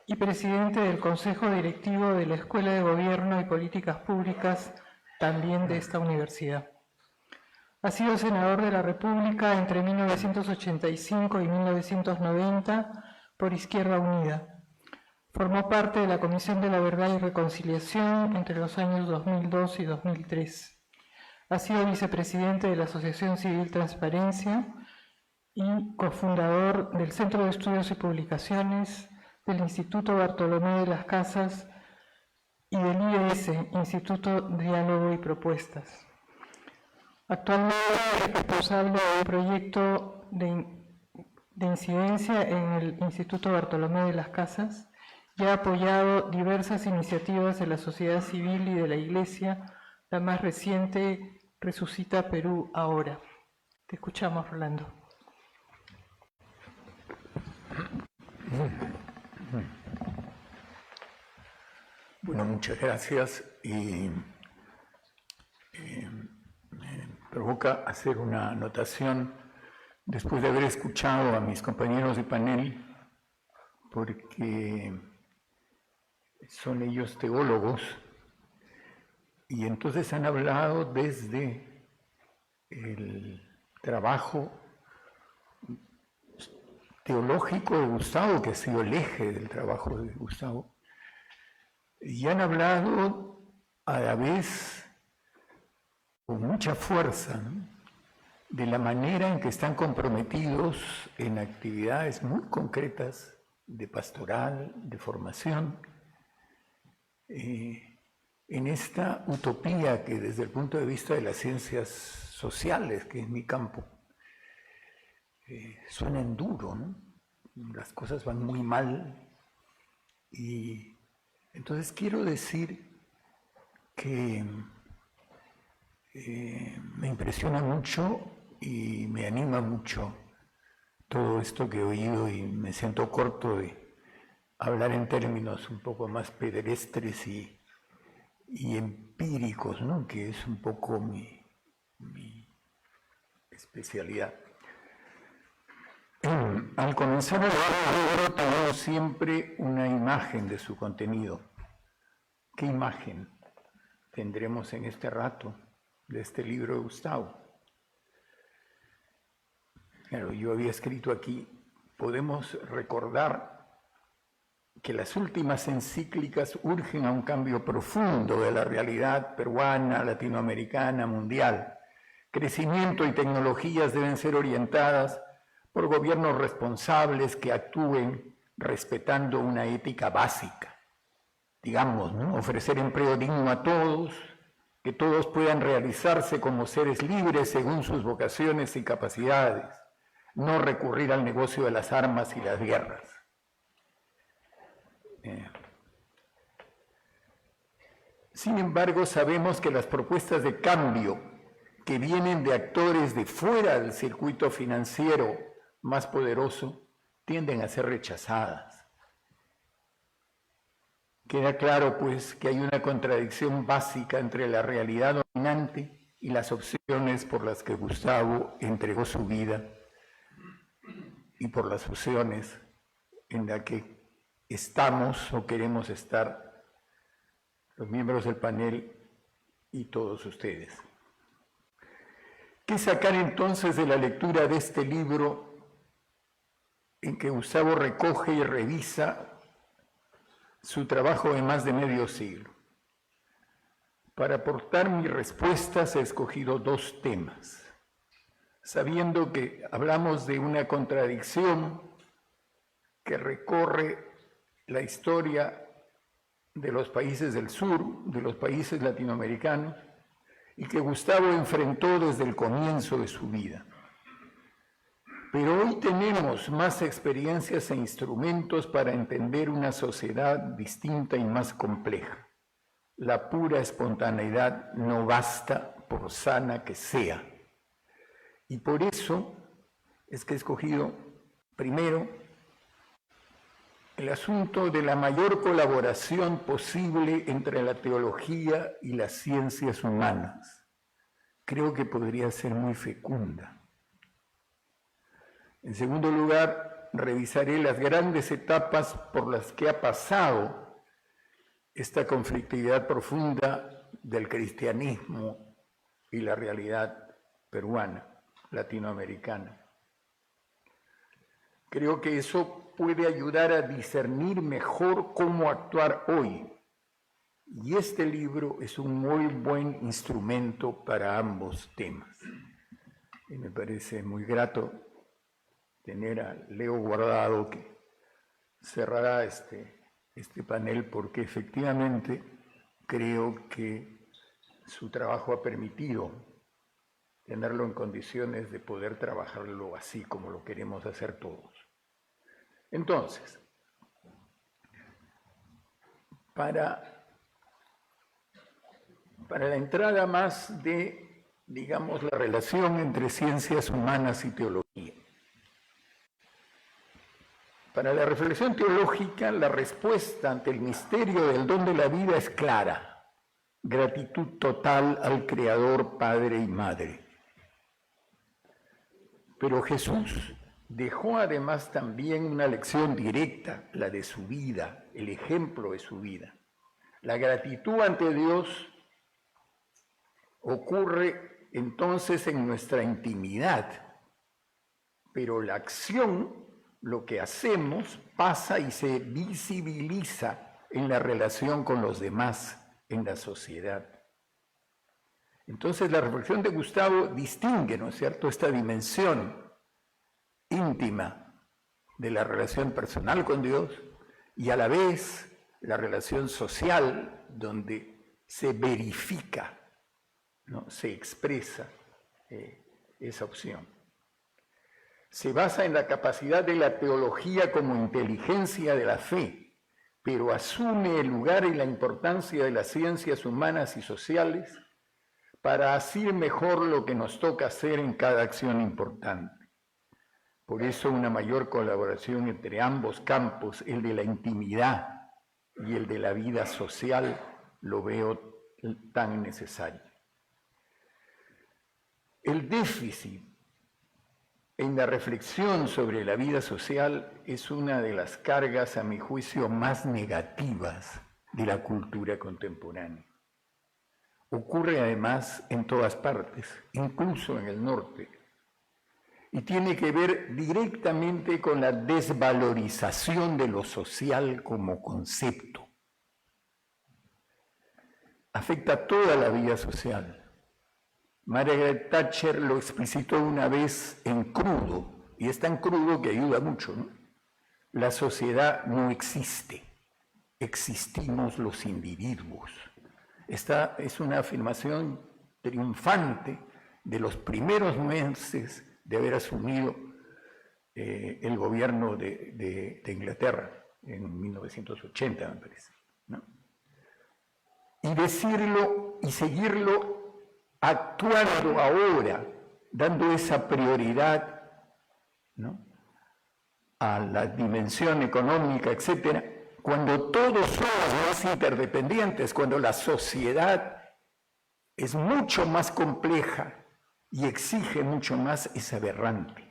Speaker 1: y presidente del Consejo Directivo de la Escuela de Gobierno y Políticas Públicas, también de esta universidad. Ha sido senador de la República entre 1985 y 1990 por Izquierda Unida. Formó parte de la Comisión de la Verdad y Reconciliación entre los años 2002 y 2003. Ha sido vicepresidente de la Asociación Civil Transparencia y cofundador del Centro de Estudios y Publicaciones, del Instituto Bartolomé de las Casas y del IES, Instituto Diálogo y Propuestas. Actualmente es responsable de un proyecto de incidencia en el Instituto Bartolomé de las Casas y ha apoyado diversas iniciativas de la sociedad civil y de la Iglesia, la más reciente, Resucita Perú Ahora. Te escuchamos, Rolando.
Speaker 6: Bueno, muchas gracias y me provoca hacer una anotación después de haber escuchado a mis compañeros de panel, porque son ellos teólogos y entonces han hablado desde el trabajo teológico de Gustavo, que ha sido el eje del trabajo de Gustavo, y han hablado a la vez con mucha fuerza, ¿no?, de la manera en que están comprometidos en actividades muy concretas de pastoral, de formación, en esta utopía que desde el punto de vista de las ciencias sociales, que es mi campo, suenan duro, ¿no? Las cosas van muy mal y entonces quiero decir que me impresiona mucho y me anima mucho todo esto que he oído y me siento corto de hablar en términos un poco más pedestres y empíricos, ¿no?, que es un poco mi especialidad. Al comenzar a leer el libro tenemos siempre una imagen de su contenido. ¿Qué imagen tendremos en este rato de este libro de Gustavo? Claro, yo había escrito aquí, podemos recordar que las últimas encíclicas urgen a un cambio profundo de la realidad peruana, latinoamericana, mundial. Crecimiento y tecnologías deben ser orientadas por gobiernos responsables que actúen respetando una ética básica. Digamos, ¿no?, ofrecer empleo digno a todos, que todos puedan realizarse como seres libres según sus vocaciones y capacidades, no recurrir al negocio de las armas y las guerras. Sin embargo, sabemos que las propuestas de cambio que vienen de actores de fuera del circuito financiero más poderoso, tienden a ser rechazadas. Queda claro, pues, que hay una contradicción básica entre la realidad dominante y las opciones por las que Gustavo entregó su vida y por las opciones en las que estamos o queremos estar los miembros del panel y todos ustedes. ¿Qué sacar entonces de la lectura de este libro en que Gustavo recoge y revisa su trabajo de más de medio siglo? Para aportar mis respuestas he escogido dos temas, sabiendo que hablamos de una contradicción que recorre la historia de los países del sur, de los países latinoamericanos, y que Gustavo enfrentó desde el comienzo de su vida. Pero hoy tenemos más experiencias e instrumentos para entender una sociedad distinta y más compleja. La pura espontaneidad no basta, por sana que sea. Y por eso es que he escogido primero el asunto de la mayor colaboración posible entre la teología y las ciencias humanas. Creo que podría ser muy fecunda. En segundo lugar, revisaré las grandes etapas por las que ha pasado esta conflictividad profunda del cristianismo y la realidad peruana, latinoamericana. Creo que eso puede ayudar a discernir mejor cómo actuar hoy. Y este libro es un muy buen instrumento para ambos temas. Y me parece muy grato tener a Leo Guardado que cerrará este panel, porque efectivamente creo que su trabajo ha permitido tenerlo en condiciones de poder trabajarlo así como lo queremos hacer todos. Entonces, para la entrada más de, digamos, la relación entre ciencias humanas y teología. Para la reflexión teológica, la respuesta ante el misterio del don de la vida es clara: gratitud total al Creador, Padre y Madre. Pero Jesús dejó además también una lección directa, la de su vida, el ejemplo de su vida. La gratitud ante Dios ocurre entonces en nuestra intimidad, pero la acción, lo que hacemos, pasa y se visibiliza en la relación con los demás, en la sociedad. Entonces la reflexión de Gustavo distingue, ¿no es cierto?, esta dimensión íntima de la relación personal con Dios y a la vez la relación social, donde se verifica, ¿no?, se expresa esa opción. Se basa en la capacidad de la teología como inteligencia de la fe, pero asume el lugar y la importancia de las ciencias humanas y sociales para hacer mejor lo que nos toca hacer en cada acción importante. Por eso una mayor colaboración entre ambos campos, el de la intimidad y el de la vida social, lo veo tan necesario. El déficit en la reflexión sobre la vida social es una de las cargas, a mi juicio, más negativas de la cultura contemporánea. Ocurre además en todas partes, incluso en el norte, y tiene que ver directamente con la desvalorización de lo social como concepto. Afecta toda la vida social. Margaret Thatcher lo explicitó una vez en crudo, y es tan crudo que ayuda mucho, ¿no? La sociedad no existe, existimos los individuos. Esta es una afirmación triunfante de los primeros meses de haber asumido el gobierno de Inglaterra en 1980, me parece, ¿no? Y decirlo y seguirlo actuando ahora, dando esa prioridad, ¿no?, a la dimensión económica, etcétera, cuando todos somos más interdependientes, cuando la sociedad es mucho más compleja y exige mucho más, es aberrante.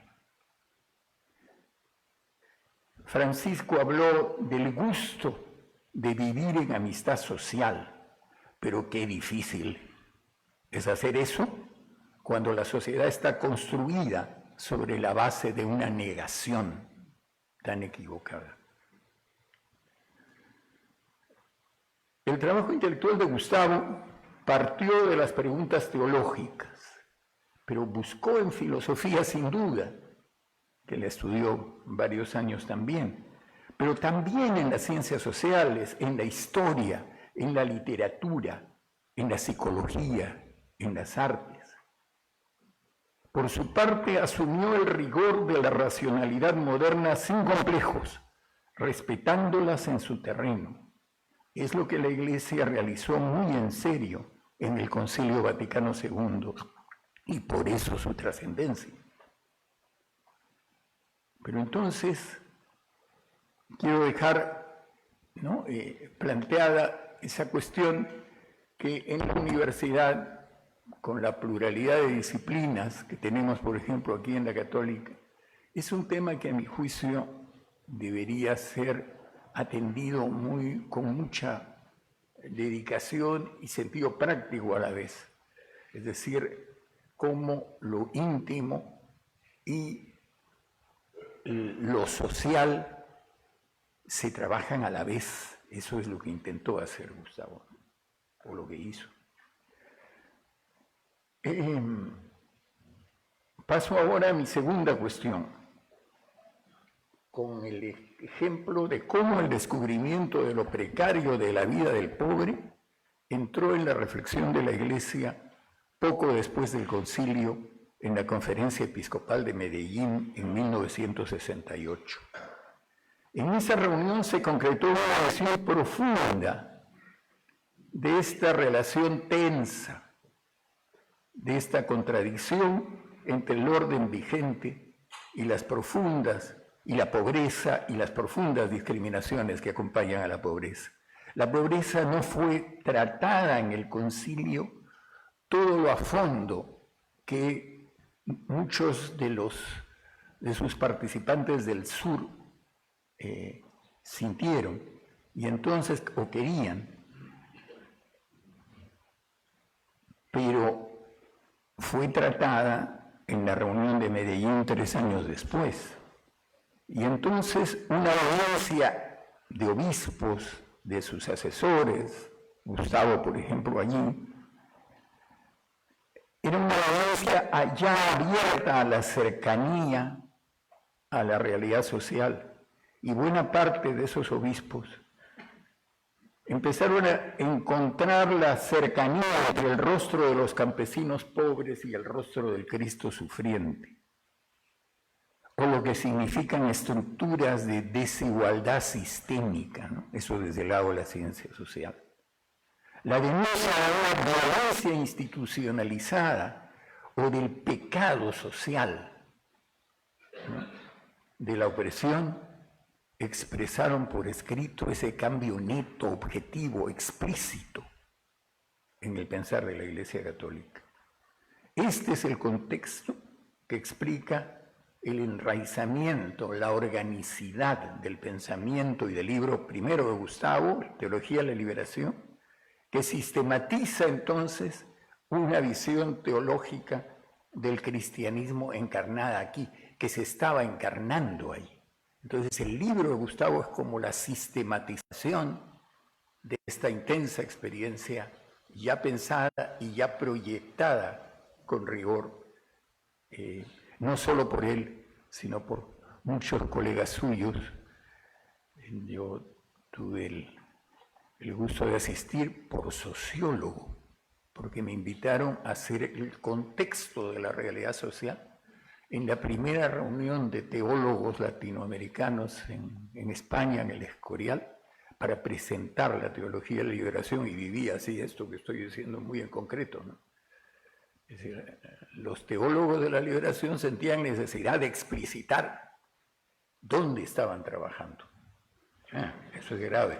Speaker 6: Francisco habló del gusto de vivir en amistad social, pero qué difícil es hacer eso cuando la sociedad está construida sobre la base de una negación tan equivocada. El trabajo intelectual de Gustavo partió de las preguntas teológicas, pero buscó en filosofía sin duda, que la estudió varios años también, pero también en las ciencias sociales, en la historia, en la literatura, en la psicología, en las artes. Por su parte, asumió el rigor de la racionalidad moderna sin complejos, respetándolas en su terreno. Es lo que la Iglesia realizó muy en serio en el Concilio Vaticano II, y por eso su trascendencia. Pero entonces, quiero dejar, ¿no?, planteada esa cuestión que en la universidad, con la pluralidad de disciplinas que tenemos, por ejemplo, aquí en la Católica, es un tema que a mi juicio debería ser atendido con mucha dedicación y sentido práctico a la vez. Es decir, cómo lo íntimo y lo social se trabajan a la vez. Eso es lo que intentó hacer Gustavo, o lo que hizo. Paso ahora a mi segunda cuestión, con el ejemplo de cómo el descubrimiento de lo precario de la vida del pobre entró en la reflexión de la Iglesia poco después del concilio en la Conferencia Episcopal de Medellín en 1968. En esa reunión se concretó una visión profunda de esta relación tensa, de esta contradicción entre el orden vigente y las profundas, y la pobreza y las profundas discriminaciones que acompañan a la pobreza. La pobreza no fue tratada en el concilio todo lo a fondo que muchos de sus participantes del sur sintieron y entonces o querían, pero fue tratada en la reunión de Medellín 3 años después. Y entonces una audiencia de obispos, de sus asesores, Gustavo, por ejemplo, allí, era una audiencia ya abierta a la cercanía a la realidad social. Y buena parte de esos obispos empezaron a encontrar la cercanía entre el rostro de los campesinos pobres y el rostro del Cristo sufriente, o lo que significan estructuras de desigualdad sistémica, ¿no? Eso desde el lado de la ciencia social. La denuncia de la violencia institucionalizada o del pecado social, ¿no?, de la opresión, expresaron por escrito ese cambio neto, objetivo, explícito en el pensar de la Iglesia Católica. Este es el contexto que explica el enraizamiento, la organicidad del pensamiento y del libro primero de Gustavo, Teología de la Liberación, que sistematiza entonces una visión teológica del cristianismo encarnada aquí, que se estaba encarnando ahí. Entonces el libro de Gustavo es como la sistematización de esta intensa experiencia ya pensada y ya proyectada con rigor, no solo por él, sino por muchos colegas suyos. Yo tuve el gusto de asistir por sociólogo, porque me invitaron a hacer el contexto de la realidad social en la primera reunión de teólogos latinoamericanos en España, en el Escorial, para presentar la teología de la liberación, y viví así esto que estoy diciendo muy en concreto, ¿no? Es decir, los teólogos de la liberación sentían necesidad de explicitar ¿Dónde estaban trabajando? Eso es grave.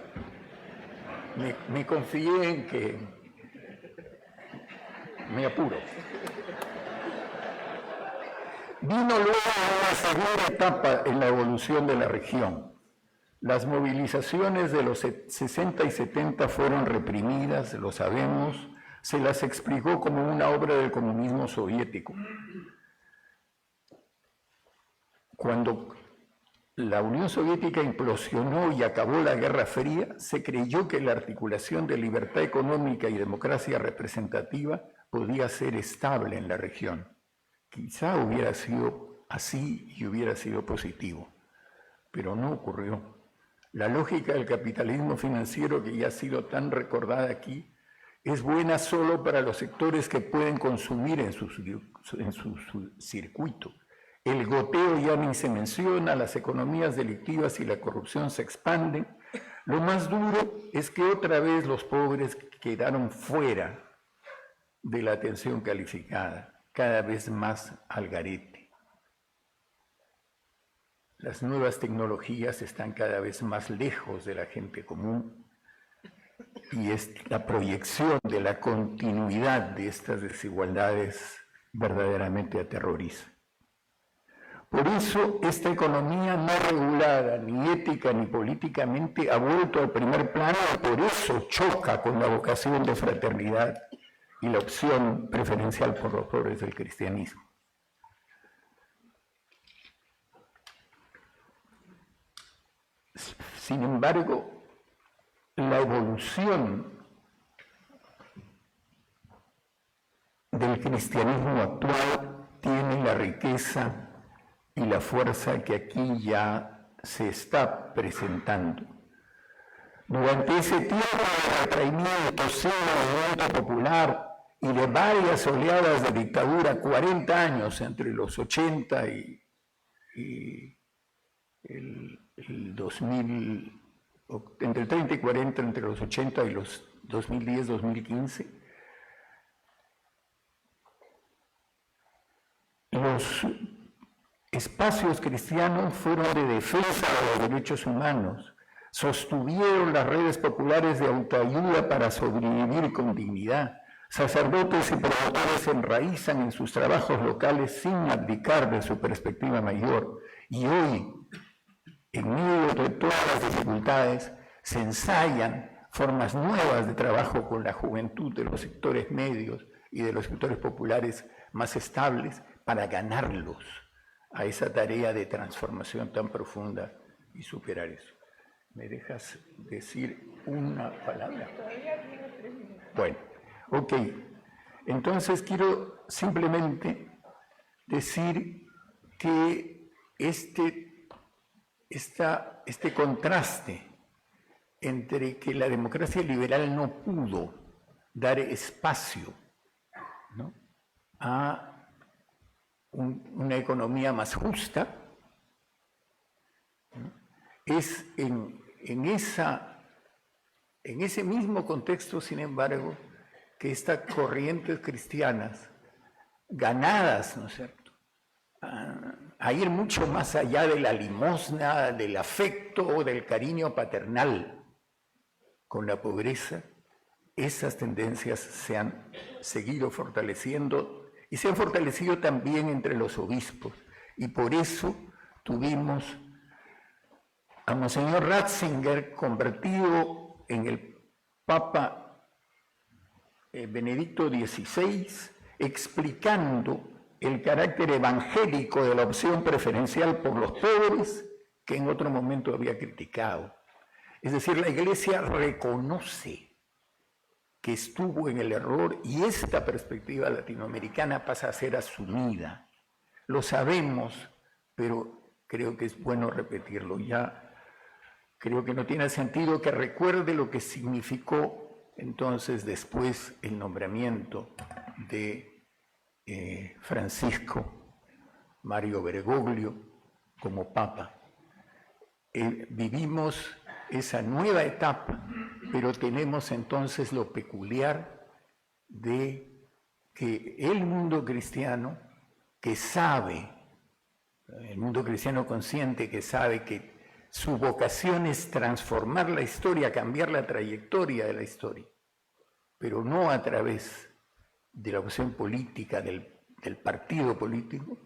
Speaker 6: Me confié en que me apuro. Vino luego una segunda etapa en la evolución de la región. Las movilizaciones de los 60 y 70 fueron reprimidas, lo sabemos, se las explicó como una obra del comunismo soviético. Cuando la Unión Soviética implosionó y acabó la Guerra Fría, se creyó que la articulación de libertad económica y democracia representativa podía ser estable en la región. Quizá hubiera sido así y hubiera sido positivo, pero no ocurrió. La lógica del capitalismo financiero, que ya ha sido tan recordada aquí, es buena solo para los sectores que pueden consumir en su circuito. El goteo ya ni se menciona, las economías delictivas y la corrupción se expanden. Lo más duro es que otra vez los pobres quedaron fuera de la atención calificada, cada vez más al garete. Las nuevas tecnologías están cada vez más lejos de la gente común y es la proyección de la continuidad de estas desigualdades verdaderamente aterroriza. Por eso, esta economía no regulada, ni ética ni políticamente, ha vuelto al primer plano y por eso choca con la vocación de fraternidad y la opción preferencial por los pobres del cristianismo. Sin embargo, la evolución del cristianismo actual tiene la riqueza y la fuerza que aquí ya se está presentando. Durante ese tiempo de retraimiento, sin movimiento popular y de varias oleadas de dictadura, 40 años entre los 80 y el 2000, entre el 30 y 40, entre los 80 y los 2010-2015, los espacios cristianos fueron de defensa de los derechos humanos, sostuvieron las redes populares de autoayuda para sobrevivir con dignidad. Sacerdotes y promotores se enraizan en sus trabajos locales sin abdicar de su perspectiva mayor. Y hoy, en medio de todas las dificultades, se ensayan formas nuevas de trabajo con la juventud de los sectores medios y de los sectores populares más estables para ganarlos a esa tarea de transformación tan profunda y superar eso. ¿Me dejas decir una palabra? Bueno, ok. Entonces quiero simplemente decir que este contraste entre que la democracia liberal no pudo dar espacio, ¿no?, a una economía más justa, ¿no?, es en ese mismo contexto, sin embargo, que estas corrientes cristianas, ganadas, ¿no es cierto?, a ir mucho más allá de la limosna, del afecto o del cariño paternal con la pobreza, esas tendencias se han seguido fortaleciendo y se han fortalecido también entre los obispos. Y por eso tuvimos a Monseñor Ratzinger, convertido en el Papa Benedicto XVI, explicando el carácter evangélico de la opción preferencial por los pobres que en otro momento había criticado. Es decir, la Iglesia reconoce que estuvo en el error y esta perspectiva latinoamericana pasa a ser asumida. Lo sabemos, pero creo que es bueno repetirlo. Ya creo que no tiene sentido que recuerde lo que significó entonces después el nombramiento de Francisco Mario Bergoglio como Papa. Vivimos esa nueva etapa, pero tenemos entonces lo peculiar de que el mundo cristiano, que sabe el mundo cristiano consciente que sabe que su vocación es transformar la historia, cambiar la trayectoria de la historia, pero no a través de la opción política del partido político.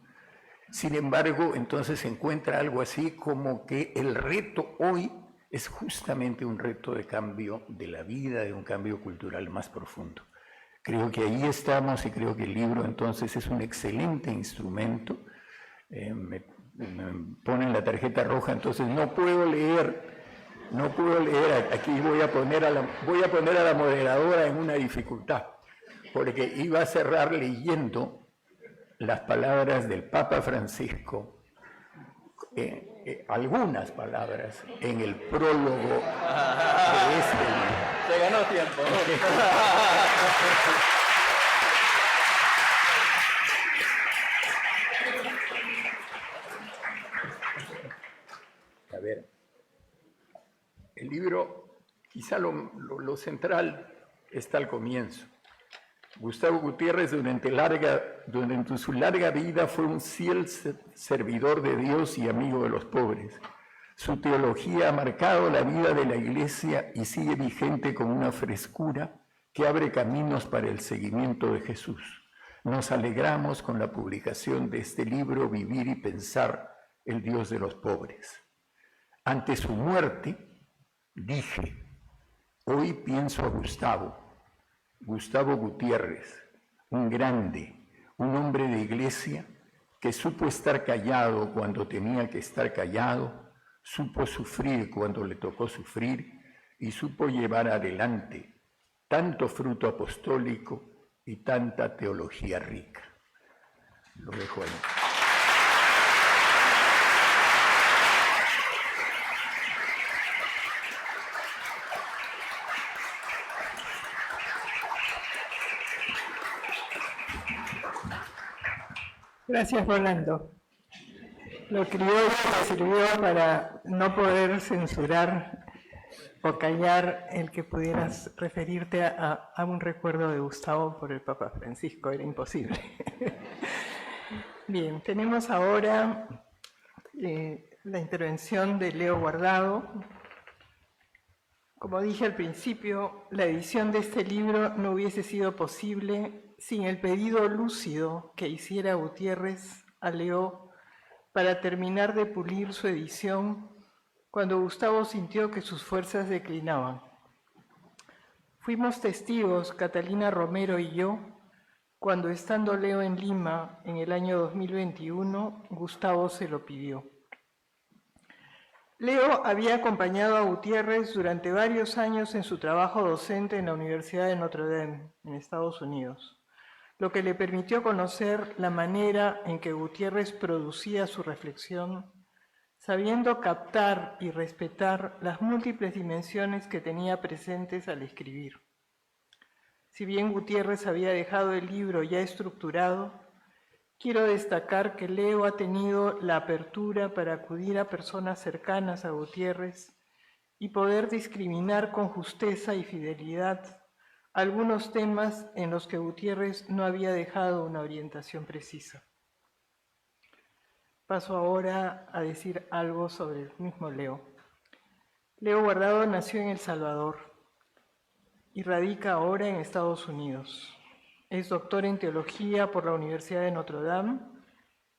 Speaker 6: Sin embargo, entonces se encuentra algo así como que el reto hoy es justamente un reto de cambio de la vida, de un cambio cultural más profundo. Creo que ahí estamos y creo que el libro entonces es un excelente instrumento. Me ponen la tarjeta roja, entonces no puedo leer, aquí voy a poner a la moderadora en una dificultad, porque iba a cerrar leyendo las palabras del Papa Francisco, algunas palabras en el prólogo de este libro.
Speaker 7: Se ganó tiempo.
Speaker 6: A ver, el libro, quizá lo central está al comienzo. Gustavo Gutiérrez durante su larga vida fue un fiel servidor de Dios y amigo de los pobres. Su teología ha marcado la vida de la Iglesia y sigue vigente con una frescura que abre caminos para el seguimiento de Jesús. Nos alegramos con la publicación de este libro, Vivir y Pensar, el Dios de los pobres. Ante su muerte, dije, hoy pienso a Gustavo Gutiérrez, un grande, un hombre de iglesia que supo estar callado cuando tenía que estar callado, supo sufrir cuando le tocó sufrir y supo llevar adelante tanto fruto apostólico y tanta teología rica. Lo dejo ahí.
Speaker 1: Gracias, Rolando. Lo criollo me sirvió para no poder censurar o callar el que pudieras referirte a un recuerdo de Gustavo por el Papa Francisco, era imposible. Bien, tenemos ahora la intervención de Leo Guardado. Como dije al principio, la edición de este libro no hubiese sido posible sin el pedido lúcido que hiciera Gutiérrez a Leo para terminar de pulir su edición cuando Gustavo sintió que sus fuerzas declinaban. Fuimos testigos, Catalina Romero y yo, cuando estando Leo en Lima en el año 2021, Gustavo se lo pidió. Leo había acompañado a Gutiérrez durante varios años en su trabajo docente en la Universidad de Notre Dame, en Estados Unidos, lo que le permitió conocer la manera en que Gutiérrez producía su reflexión, sabiendo captar y respetar las múltiples dimensiones que tenía presentes al escribir. Si bien Gutiérrez había dejado el libro ya estructurado, quiero destacar que Leo ha tenido la apertura para acudir a personas cercanas a Gutiérrez y poder discriminar con justeza y fidelidad algunos temas en los que Gutiérrez no había dejado una orientación precisa. Paso ahora a decir algo sobre el mismo Leo. Leo Guardado nació en El Salvador y radica ahora en Estados Unidos. Es doctor en teología por la Universidad de Notre Dame.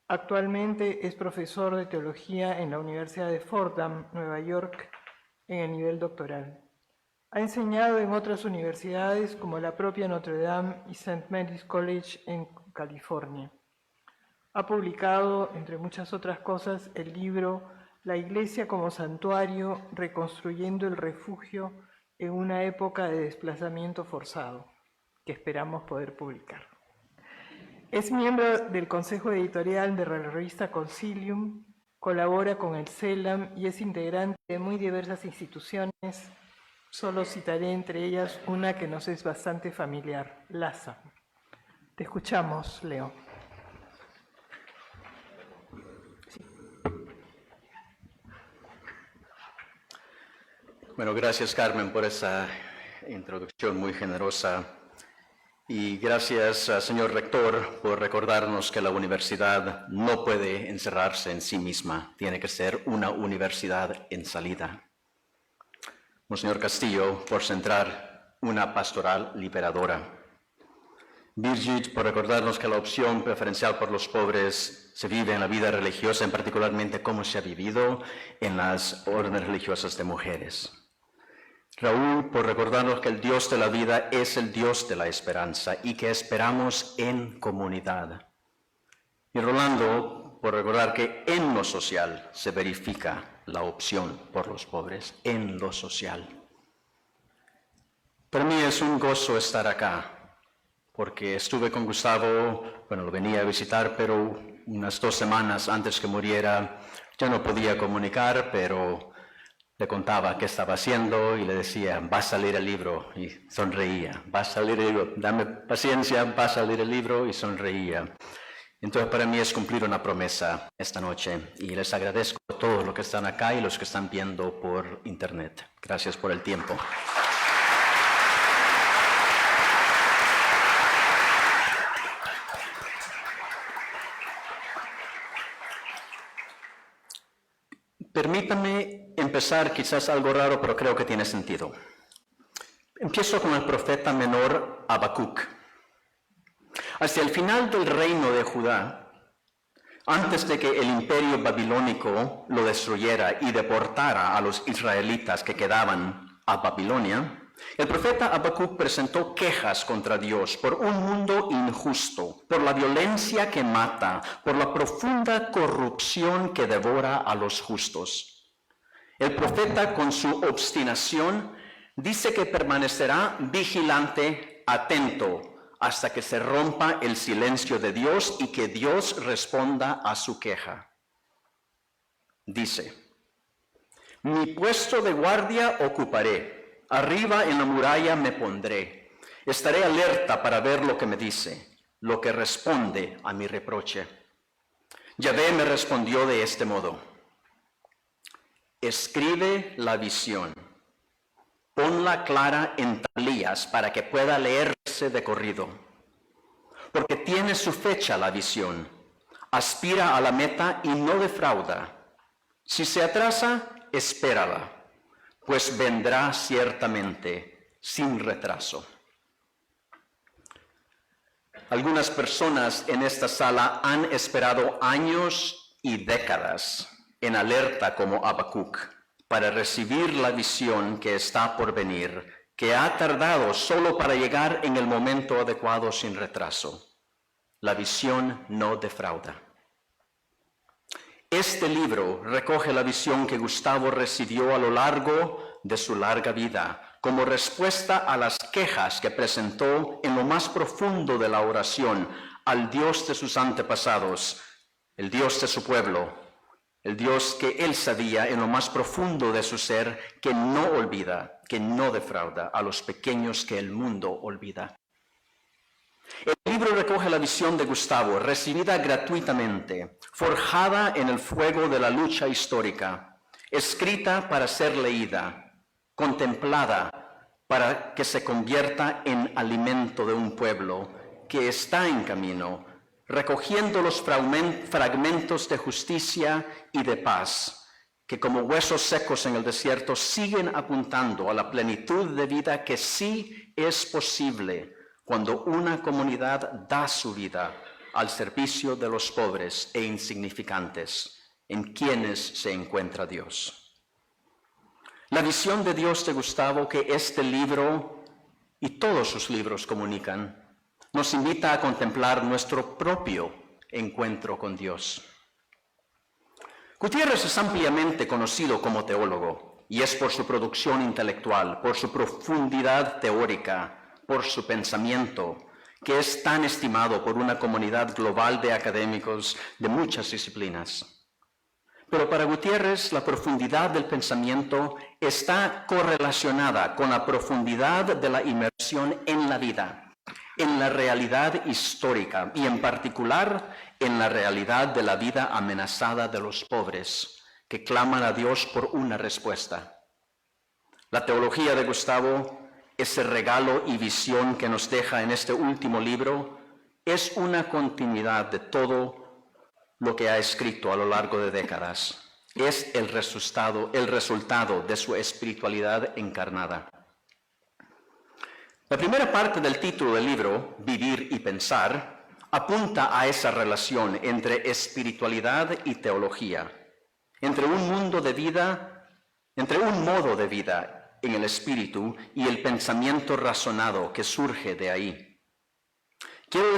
Speaker 1: Actualmente es profesor de teología en la Universidad de Fordham, Nueva York, en el nivel doctoral. Ha enseñado en otras universidades como la propia Notre Dame y St. Mary's College en California. Ha publicado, entre muchas otras cosas, el libro La Iglesia como Santuario, reconstruyendo el refugio en una época de desplazamiento forzado, que esperamos poder publicar. Es miembro del Consejo Editorial de la revista Concilium, colabora con el CELAM y es integrante de muy diversas instituciones. Solo citaré entre ellas una que nos es bastante familiar, LASA. Te escuchamos, Leo.
Speaker 7: Bueno, gracias Carmen por esa introducción muy generosa Y gracias, señor rector, por recordarnos que la universidad no puede encerrarse en sí misma, tiene que ser una universidad en salida. Monseñor Castillo, por centrar una pastoral liberadora. Birgit, por recordarnos que la opción preferencial por los pobres se vive en la vida religiosa, en particularmente cómo se ha vivido en las órdenes religiosas de mujeres. Raúl, por recordarnos que el Dios de la vida es el Dios de la esperanza y que esperamos en comunidad. Y Rolando, por recordar que en lo social se verifica la opción por los pobres, en lo social. Para mí es un gozo estar acá, porque estuve con Gustavo, lo venía a visitar, pero unas 2 semanas antes que muriera ya no podía comunicar, pero le contaba qué estaba haciendo y le decía, va a salir el libro, y sonreía, va a salir el libro, dame paciencia, va a salir el libro, y sonreía. Entonces para mí es cumplir una promesa esta noche, y les agradezco a todos los que están acá y los que están viendo por internet. Gracias por el tiempo. Permítame empezar quizás algo raro, pero creo que tiene sentido. Empiezo con el profeta menor Habacuc. Hacia el final del reino de Judá, antes de que el imperio babilónico lo destruyera y deportara a los israelitas que quedaban a Babilonia, el profeta Habacuc presentó quejas contra Dios por un mundo injusto, por la violencia que mata, por la profunda corrupción que devora a los justos. El profeta, con su obstinación, dice que permanecerá vigilante, atento, hasta que se rompa el silencio de Dios y que Dios responda a su queja. Dice, mi puesto de guardia ocuparé. Arriba en la muralla me pondré. Estaré alerta para ver lo que me dice, lo que responde a mi reproche. Yahvé me respondió de este modo. Escribe la visión. Ponla clara en tablillas para que pueda leerse de corrido. Porque tiene su fecha la visión. Aspira a la meta y no defrauda. Si se atrasa, espérala. Pues vendrá ciertamente, sin retraso. Algunas personas en esta sala han esperado años y décadas en alerta como Habacuc para recibir la visión que está por venir, que ha tardado solo para llegar en el momento adecuado sin retraso. La visión no defrauda. Este libro recoge la visión que Gustavo recibió a lo largo de su larga vida, como respuesta a las quejas que presentó en lo más profundo de la oración al Dios de sus antepasados, el Dios de su pueblo, el Dios que él sabía en lo más profundo de su ser que no olvida, que no defrauda a los pequeños que el mundo olvida. El libro recoge la visión de Gustavo, recibida gratuitamente, forjada en el fuego de la lucha histórica, escrita para ser leída, contemplada para que se convierta en alimento de un pueblo que está en camino, recogiendo los fragmentos de justicia y de paz, que como huesos secos en el desierto siguen apuntando a la plenitud de vida que sí es posible cuando una comunidad da su vida al servicio de los pobres e insignificantes, en quienes se encuentra Dios. La visión de Dios de Gustavo que este libro y todos sus libros comunican, nos invita a contemplar nuestro propio encuentro con Dios. Gutiérrez es ampliamente conocido como teólogo, y es por su producción intelectual, por su profundidad teórica, por su pensamiento, que es tan estimado por una comunidad global de académicos de muchas disciplinas. Pero para Gutiérrez, la profundidad del pensamiento está correlacionada con la profundidad de la inmersión en la vida, en la realidad histórica y en particular en la realidad de la vida amenazada de los pobres, que claman a Dios por una respuesta. La teología de Gustavo ese regalo y visión que nos deja en este último libro, es una continuidad de todo lo que ha escrito a lo largo de décadas. Es el resultado de su espiritualidad encarnada. La primera parte del título del libro, Vivir y Pensar, apunta a esa relación entre espiritualidad y teología, entre un modo de vida en el espíritu y el pensamiento razonado que surge de ahí. Quiero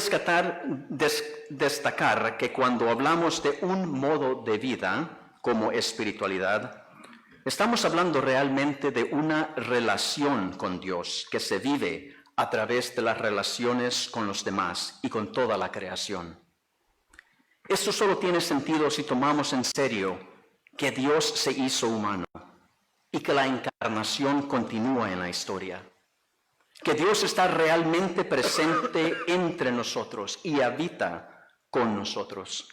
Speaker 7: destacar que cuando hablamos de un modo de vida como espiritualidad, estamos hablando realmente de una relación con Dios que se vive a través de las relaciones con los demás y con toda la creación. Esto solo tiene sentido si tomamos en serio que Dios se hizo humano y que la encarnación continúa en la historia. Que Dios está realmente presente entre nosotros y habita con nosotros.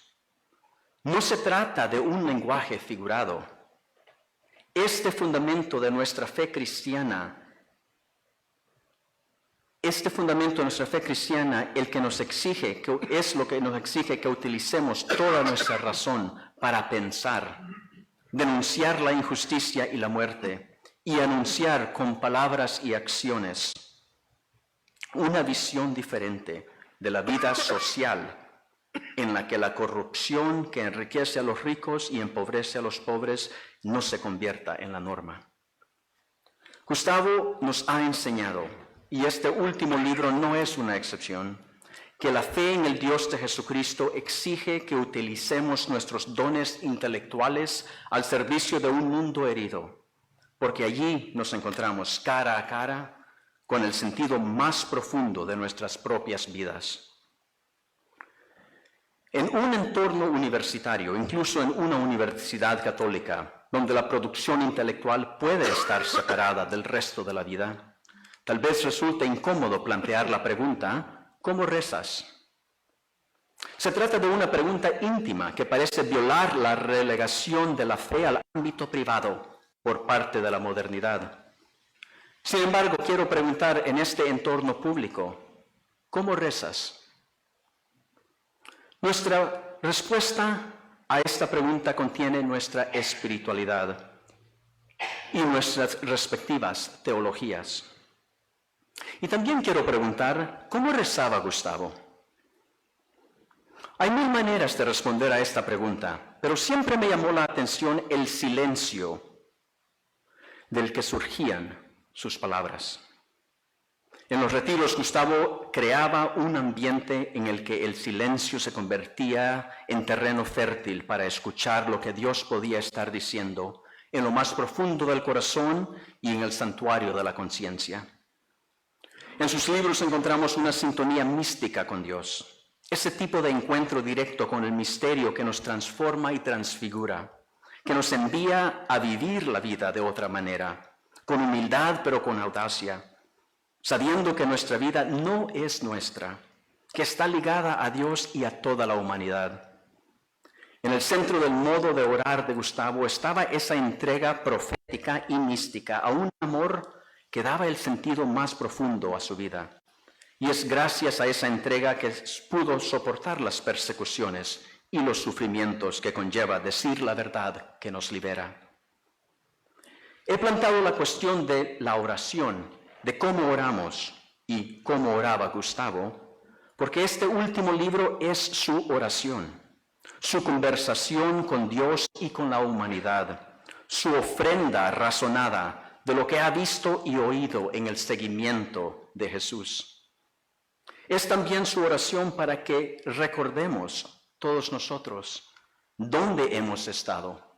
Speaker 7: No se trata de un lenguaje figurado. Este fundamento de nuestra fe cristiana, el que nos exige, es lo que nos exige que utilicemos toda nuestra razón para pensar, denunciar la injusticia y la muerte y anunciar con palabras y acciones una visión diferente de la vida social en la que la corrupción que enriquece a los ricos y empobrece a los pobres no se convierta en la norma. Gustavo nos ha enseñado, y este último libro no es una excepción, que la fe en el Dios de Jesucristo exige que utilicemos nuestros dones intelectuales al servicio de un mundo herido, porque allí nos encontramos cara a cara con el sentido más profundo de nuestras propias vidas. En un entorno universitario, incluso en una universidad católica, donde la producción intelectual puede estar separada del resto de la vida, tal vez resulte incómodo plantear la pregunta, ¿cómo rezas? Se trata de una pregunta íntima que parece violar la relegación de la fe al ámbito privado por parte de la modernidad. Sin embargo, quiero preguntar en este entorno público, ¿cómo rezas? Nuestra respuesta a esta pregunta contiene nuestra espiritualidad y nuestras respectivas teologías. Y también quiero preguntar, ¿cómo rezaba Gustavo? Hay mil maneras de responder a esta pregunta, pero siempre me llamó la atención el silencio del que surgían sus palabras. En los retiros, Gustavo creaba un ambiente en el que el silencio se convertía en terreno fértil para escuchar lo que Dios podía estar diciendo en lo más profundo del corazón y en el santuario de la conciencia. En sus libros encontramos una sintonía mística con Dios, ese tipo de encuentro directo con el misterio que nos transforma y transfigura, que nos envía a vivir la vida de otra manera, con humildad pero con audacia, sabiendo que nuestra vida no es nuestra, que está ligada a Dios y a toda la humanidad. En el centro del modo de orar de Gustavo estaba esa entrega profética y mística a un amor que daba el sentido más profundo a su vida. Y es gracias a esa entrega que pudo soportar las persecuciones y los sufrimientos que conlleva decir la verdad que nos libera. He planteado la cuestión de la oración, de cómo oramos y cómo oraba Gustavo, porque este último libro es su oración, su conversación con Dios y con la humanidad, su ofrenda razonada de lo que ha visto y oído en el seguimiento de Jesús. Es también su oración para que recordemos todos nosotros dónde hemos estado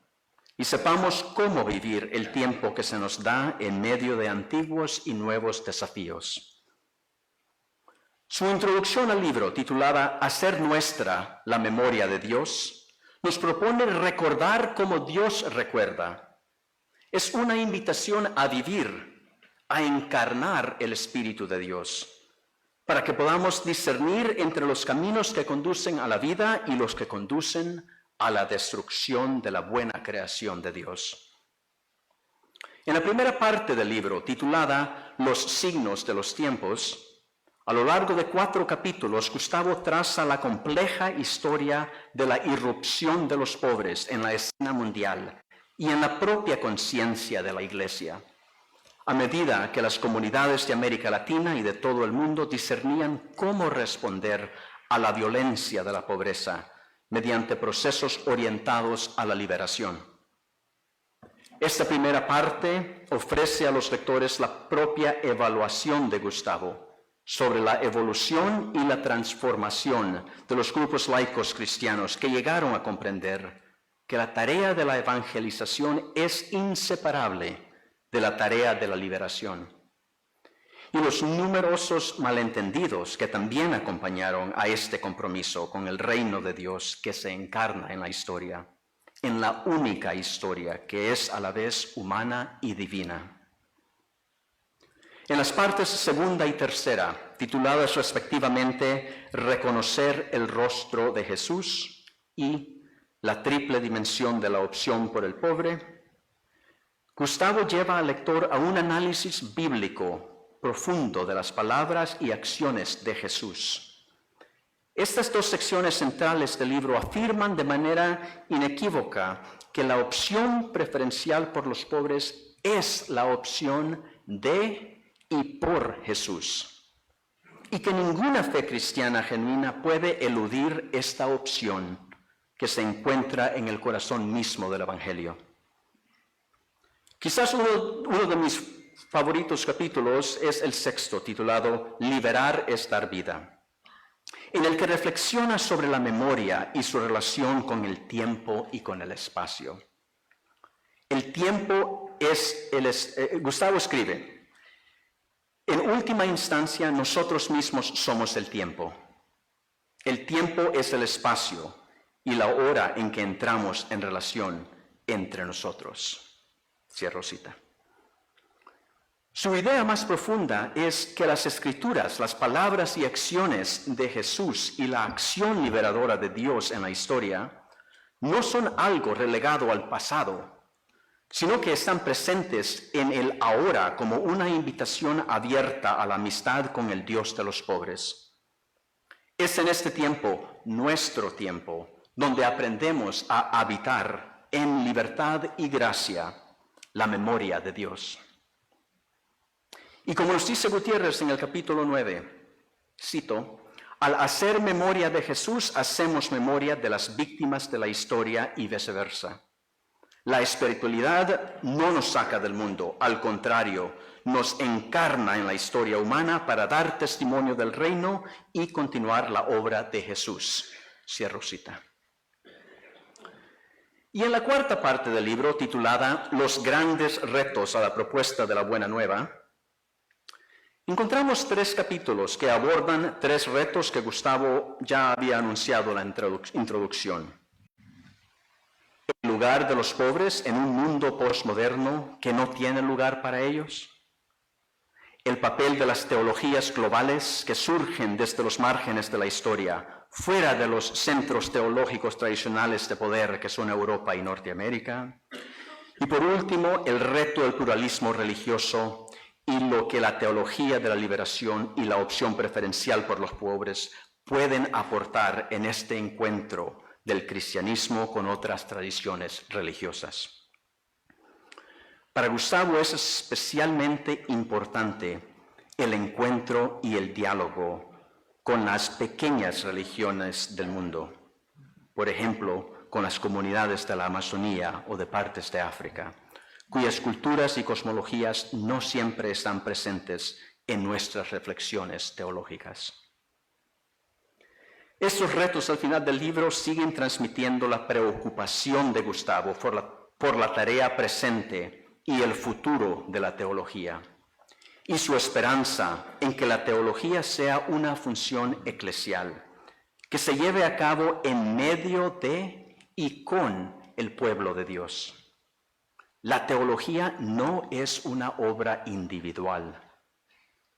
Speaker 7: y sepamos cómo vivir el tiempo que se nos da en medio de antiguos y nuevos desafíos. Su introducción al libro, titulada Hacer nuestra la memoria de Dios, nos propone recordar cómo Dios recuerda. Es una invitación a vivir, a encarnar el Espíritu de Dios, para que podamos discernir entre los caminos que conducen a la vida y los que conducen a la destrucción de la buena creación de Dios. En la primera parte del libro, titulada los signos de los tiempos, a lo largo de 4 capítulos, Gustavo traza la compleja historia de la irrupción de los pobres en la escena mundial y en la propia conciencia de la Iglesia, a medida que las comunidades de América Latina y de todo el mundo discernían cómo responder a la violencia de la pobreza mediante procesos orientados a la liberación. Esta primera parte ofrece a los lectores la propia evaluación de Gustavo sobre la evolución y la transformación de los grupos laicos cristianos que llegaron a comprender que la tarea de la evangelización es inseparable de la tarea de la liberación, y los numerosos malentendidos que también acompañaron a este compromiso con el reino de Dios que se encarna en la historia, en la única historia que es a la vez humana y divina. En las partes segunda y tercera, tituladas respectivamente Reconocer el rostro de Jesús y La triple dimensión de la opción por el pobre, Gustavo lleva al lector a un análisis bíblico profundo de las palabras y acciones de Jesús. Estas 2 secciones centrales del libro afirman de manera inequívoca que la opción preferencial por los pobres es la opción de y por Jesús, y que ninguna fe cristiana genuina puede eludir esta opción que se encuentra en el corazón mismo del Evangelio. Quizás uno de mis favoritos capítulos es el 6º, titulado Liberar es dar vida, en el que reflexiona sobre la memoria y su relación con el tiempo y con el espacio. El tiempo Gustavo escribe, en última instancia nosotros mismos somos el tiempo. El tiempo es el espacio y la hora en que entramos en relación entre nosotros. Cierro cita. Su idea más profunda es que las Escrituras, las palabras y acciones de Jesús y la acción liberadora de Dios en la historia no son algo relegado al pasado, sino que están presentes en el ahora como una invitación abierta a la amistad con el Dios de los pobres. Es en este tiempo, nuestro tiempo, donde aprendemos a habitar en libertad y gracia la memoria de Dios. Y como nos dice Gutiérrez en el capítulo 9, cito, al hacer memoria de Jesús, hacemos memoria de las víctimas de la historia y viceversa. La espiritualidad no nos saca del mundo, al contrario, nos encarna en la historia humana para dar testimonio del reino y continuar la obra de Jesús. Cierro cita. Y en la 4ª parte del libro, titulada Los grandes retos a la propuesta de la Buena Nueva, encontramos 3 capítulos que abordan 3 retos que Gustavo ya había anunciado en la introducción. El lugar de los pobres en un mundo postmoderno que no tiene lugar para ellos. El papel de las teologías globales que surgen desde los márgenes de la historia, fuera de los centros teológicos tradicionales de poder que son Europa y Norteamérica. Y por último, el reto del pluralismo religioso y lo que la teología de la liberación y la opción preferencial por los pobres pueden aportar en este encuentro del cristianismo con otras tradiciones religiosas. Para Gustavo es especialmente importante el encuentro y el diálogo con las pequeñas religiones del mundo, por ejemplo, con las comunidades de la Amazonía o de partes de África, cuyas culturas y cosmologías no siempre están presentes en nuestras reflexiones teológicas. Estos retos al final del libro siguen transmitiendo la preocupación de Gustavo por la tarea presente y el futuro de la teología, y su esperanza en que la teología sea una función eclesial, que se lleve a cabo en medio de y con el pueblo de Dios. La teología no es una obra individual,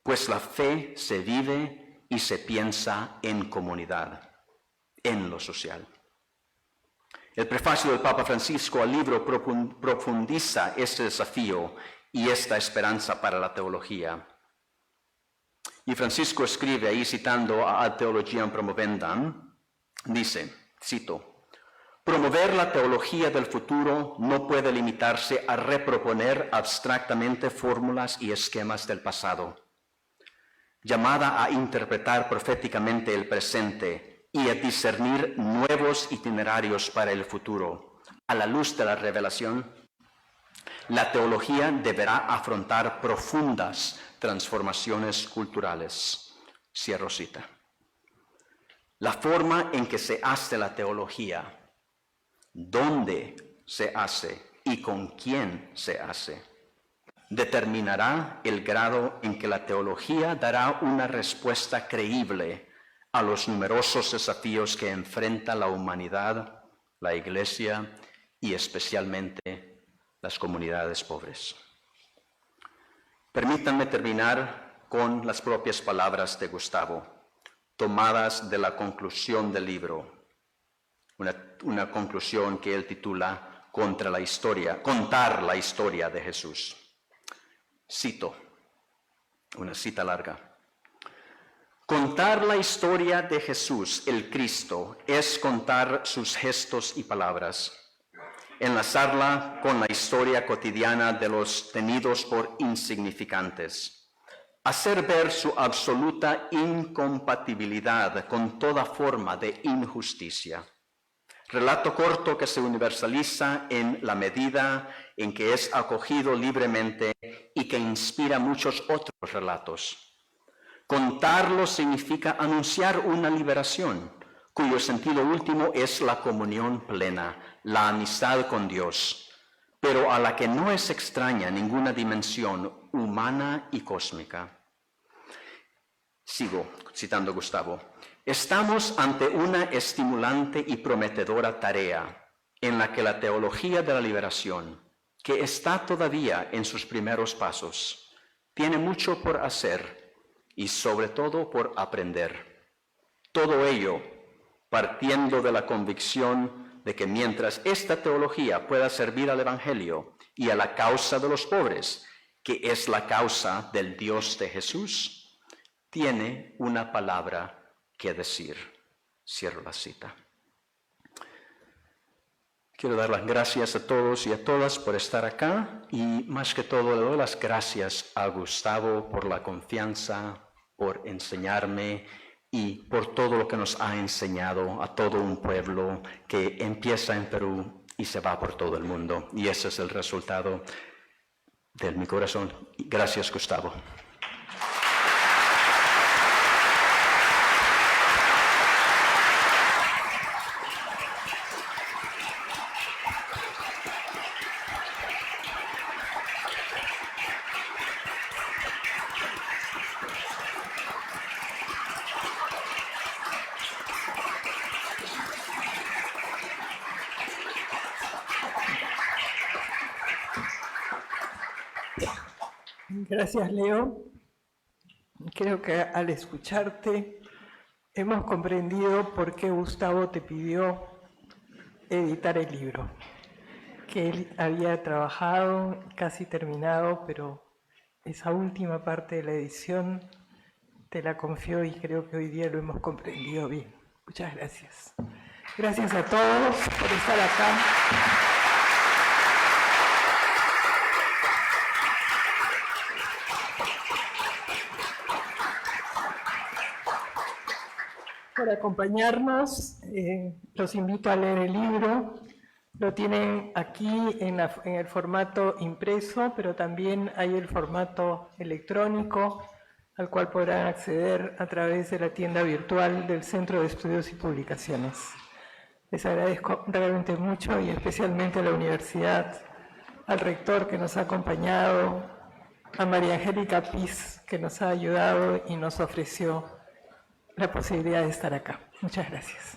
Speaker 7: pues la fe se vive y se piensa en comunidad, en lo social. El prefacio del Papa Francisco al libro profundiza este desafío y esta esperanza para la teología. Y Francisco escribe ahí citando a Ad Theologiam Promovendam, dice, cito, promover la teología del futuro no puede limitarse a reproponer abstractamente fórmulas y esquemas del pasado. Llamada a interpretar proféticamente el presente y a discernir nuevos itinerarios para el futuro, a la luz de la revelación, la teología deberá afrontar profundas transformaciones culturales. Cierro cita. La forma en que se hace la teología, dónde se hace y con quién se hace, determinará el grado en que la teología dará una respuesta creíble a los numerosos desafíos que enfrenta la humanidad, la Iglesia y especialmente las comunidades pobres. Permítanme terminar con las propias palabras de Gustavo, tomadas de la conclusión del libro, una conclusión que él titula Contar la historia de Jesús. Cito, una cita larga. Contar la historia de Jesús, el Cristo, es contar sus gestos y palabras, enlazarla con la historia cotidiana de los tenidos por insignificantes, hacer ver su absoluta incompatibilidad con toda forma de injusticia. Relato corto que se universaliza en la medida en que es acogido libremente y que inspira muchos otros relatos. Contarlo significa anunciar una liberación, cuyo sentido último es la comunión plena, la amistad con Dios, pero a la que no es extraña ninguna dimensión humana y cósmica. Sigo citando a Gustavo. Estamos ante una estimulante y prometedora tarea en la que la teología de la liberación, que está todavía en sus primeros pasos, tiene mucho por hacer y sobre todo por aprender. Todo ello partiendo de la convicción de que mientras esta teología pueda servir al Evangelio y a la causa de los pobres, que es la causa del Dios de Jesús, tiene una palabra que decir. Cierro la cita. Quiero dar las gracias a todos y a todas por estar acá y más que todo le doy las gracias a Gustavo por la confianza, por enseñarme y por todo lo que nos ha enseñado a todo un pueblo que empieza en Perú y se va por todo el mundo. Y ese es el resultado de mi corazón. Gracias, Gustavo.
Speaker 1: Gracias, Leo. Creo que al escucharte hemos comprendido por qué Gustavo te pidió editar el libro, que él había trabajado, casi terminado, pero esa última parte de la edición te la confió y creo que hoy día lo hemos comprendido bien. Muchas gracias. Gracias a todos por estar acá. Por acompañarnos, los invito a leer el libro. Lo tienen aquí en el formato impreso, pero también hay el formato electrónico, al cual podrán acceder a través de la tienda virtual del Centro de Estudios y Publicaciones. Les agradezco realmente mucho y especialmente a la universidad, al rector que nos ha acompañado, a María Angélica Piz, que nos ha ayudado y nos ofreció la posibilidad de estar acá. Muchas gracias.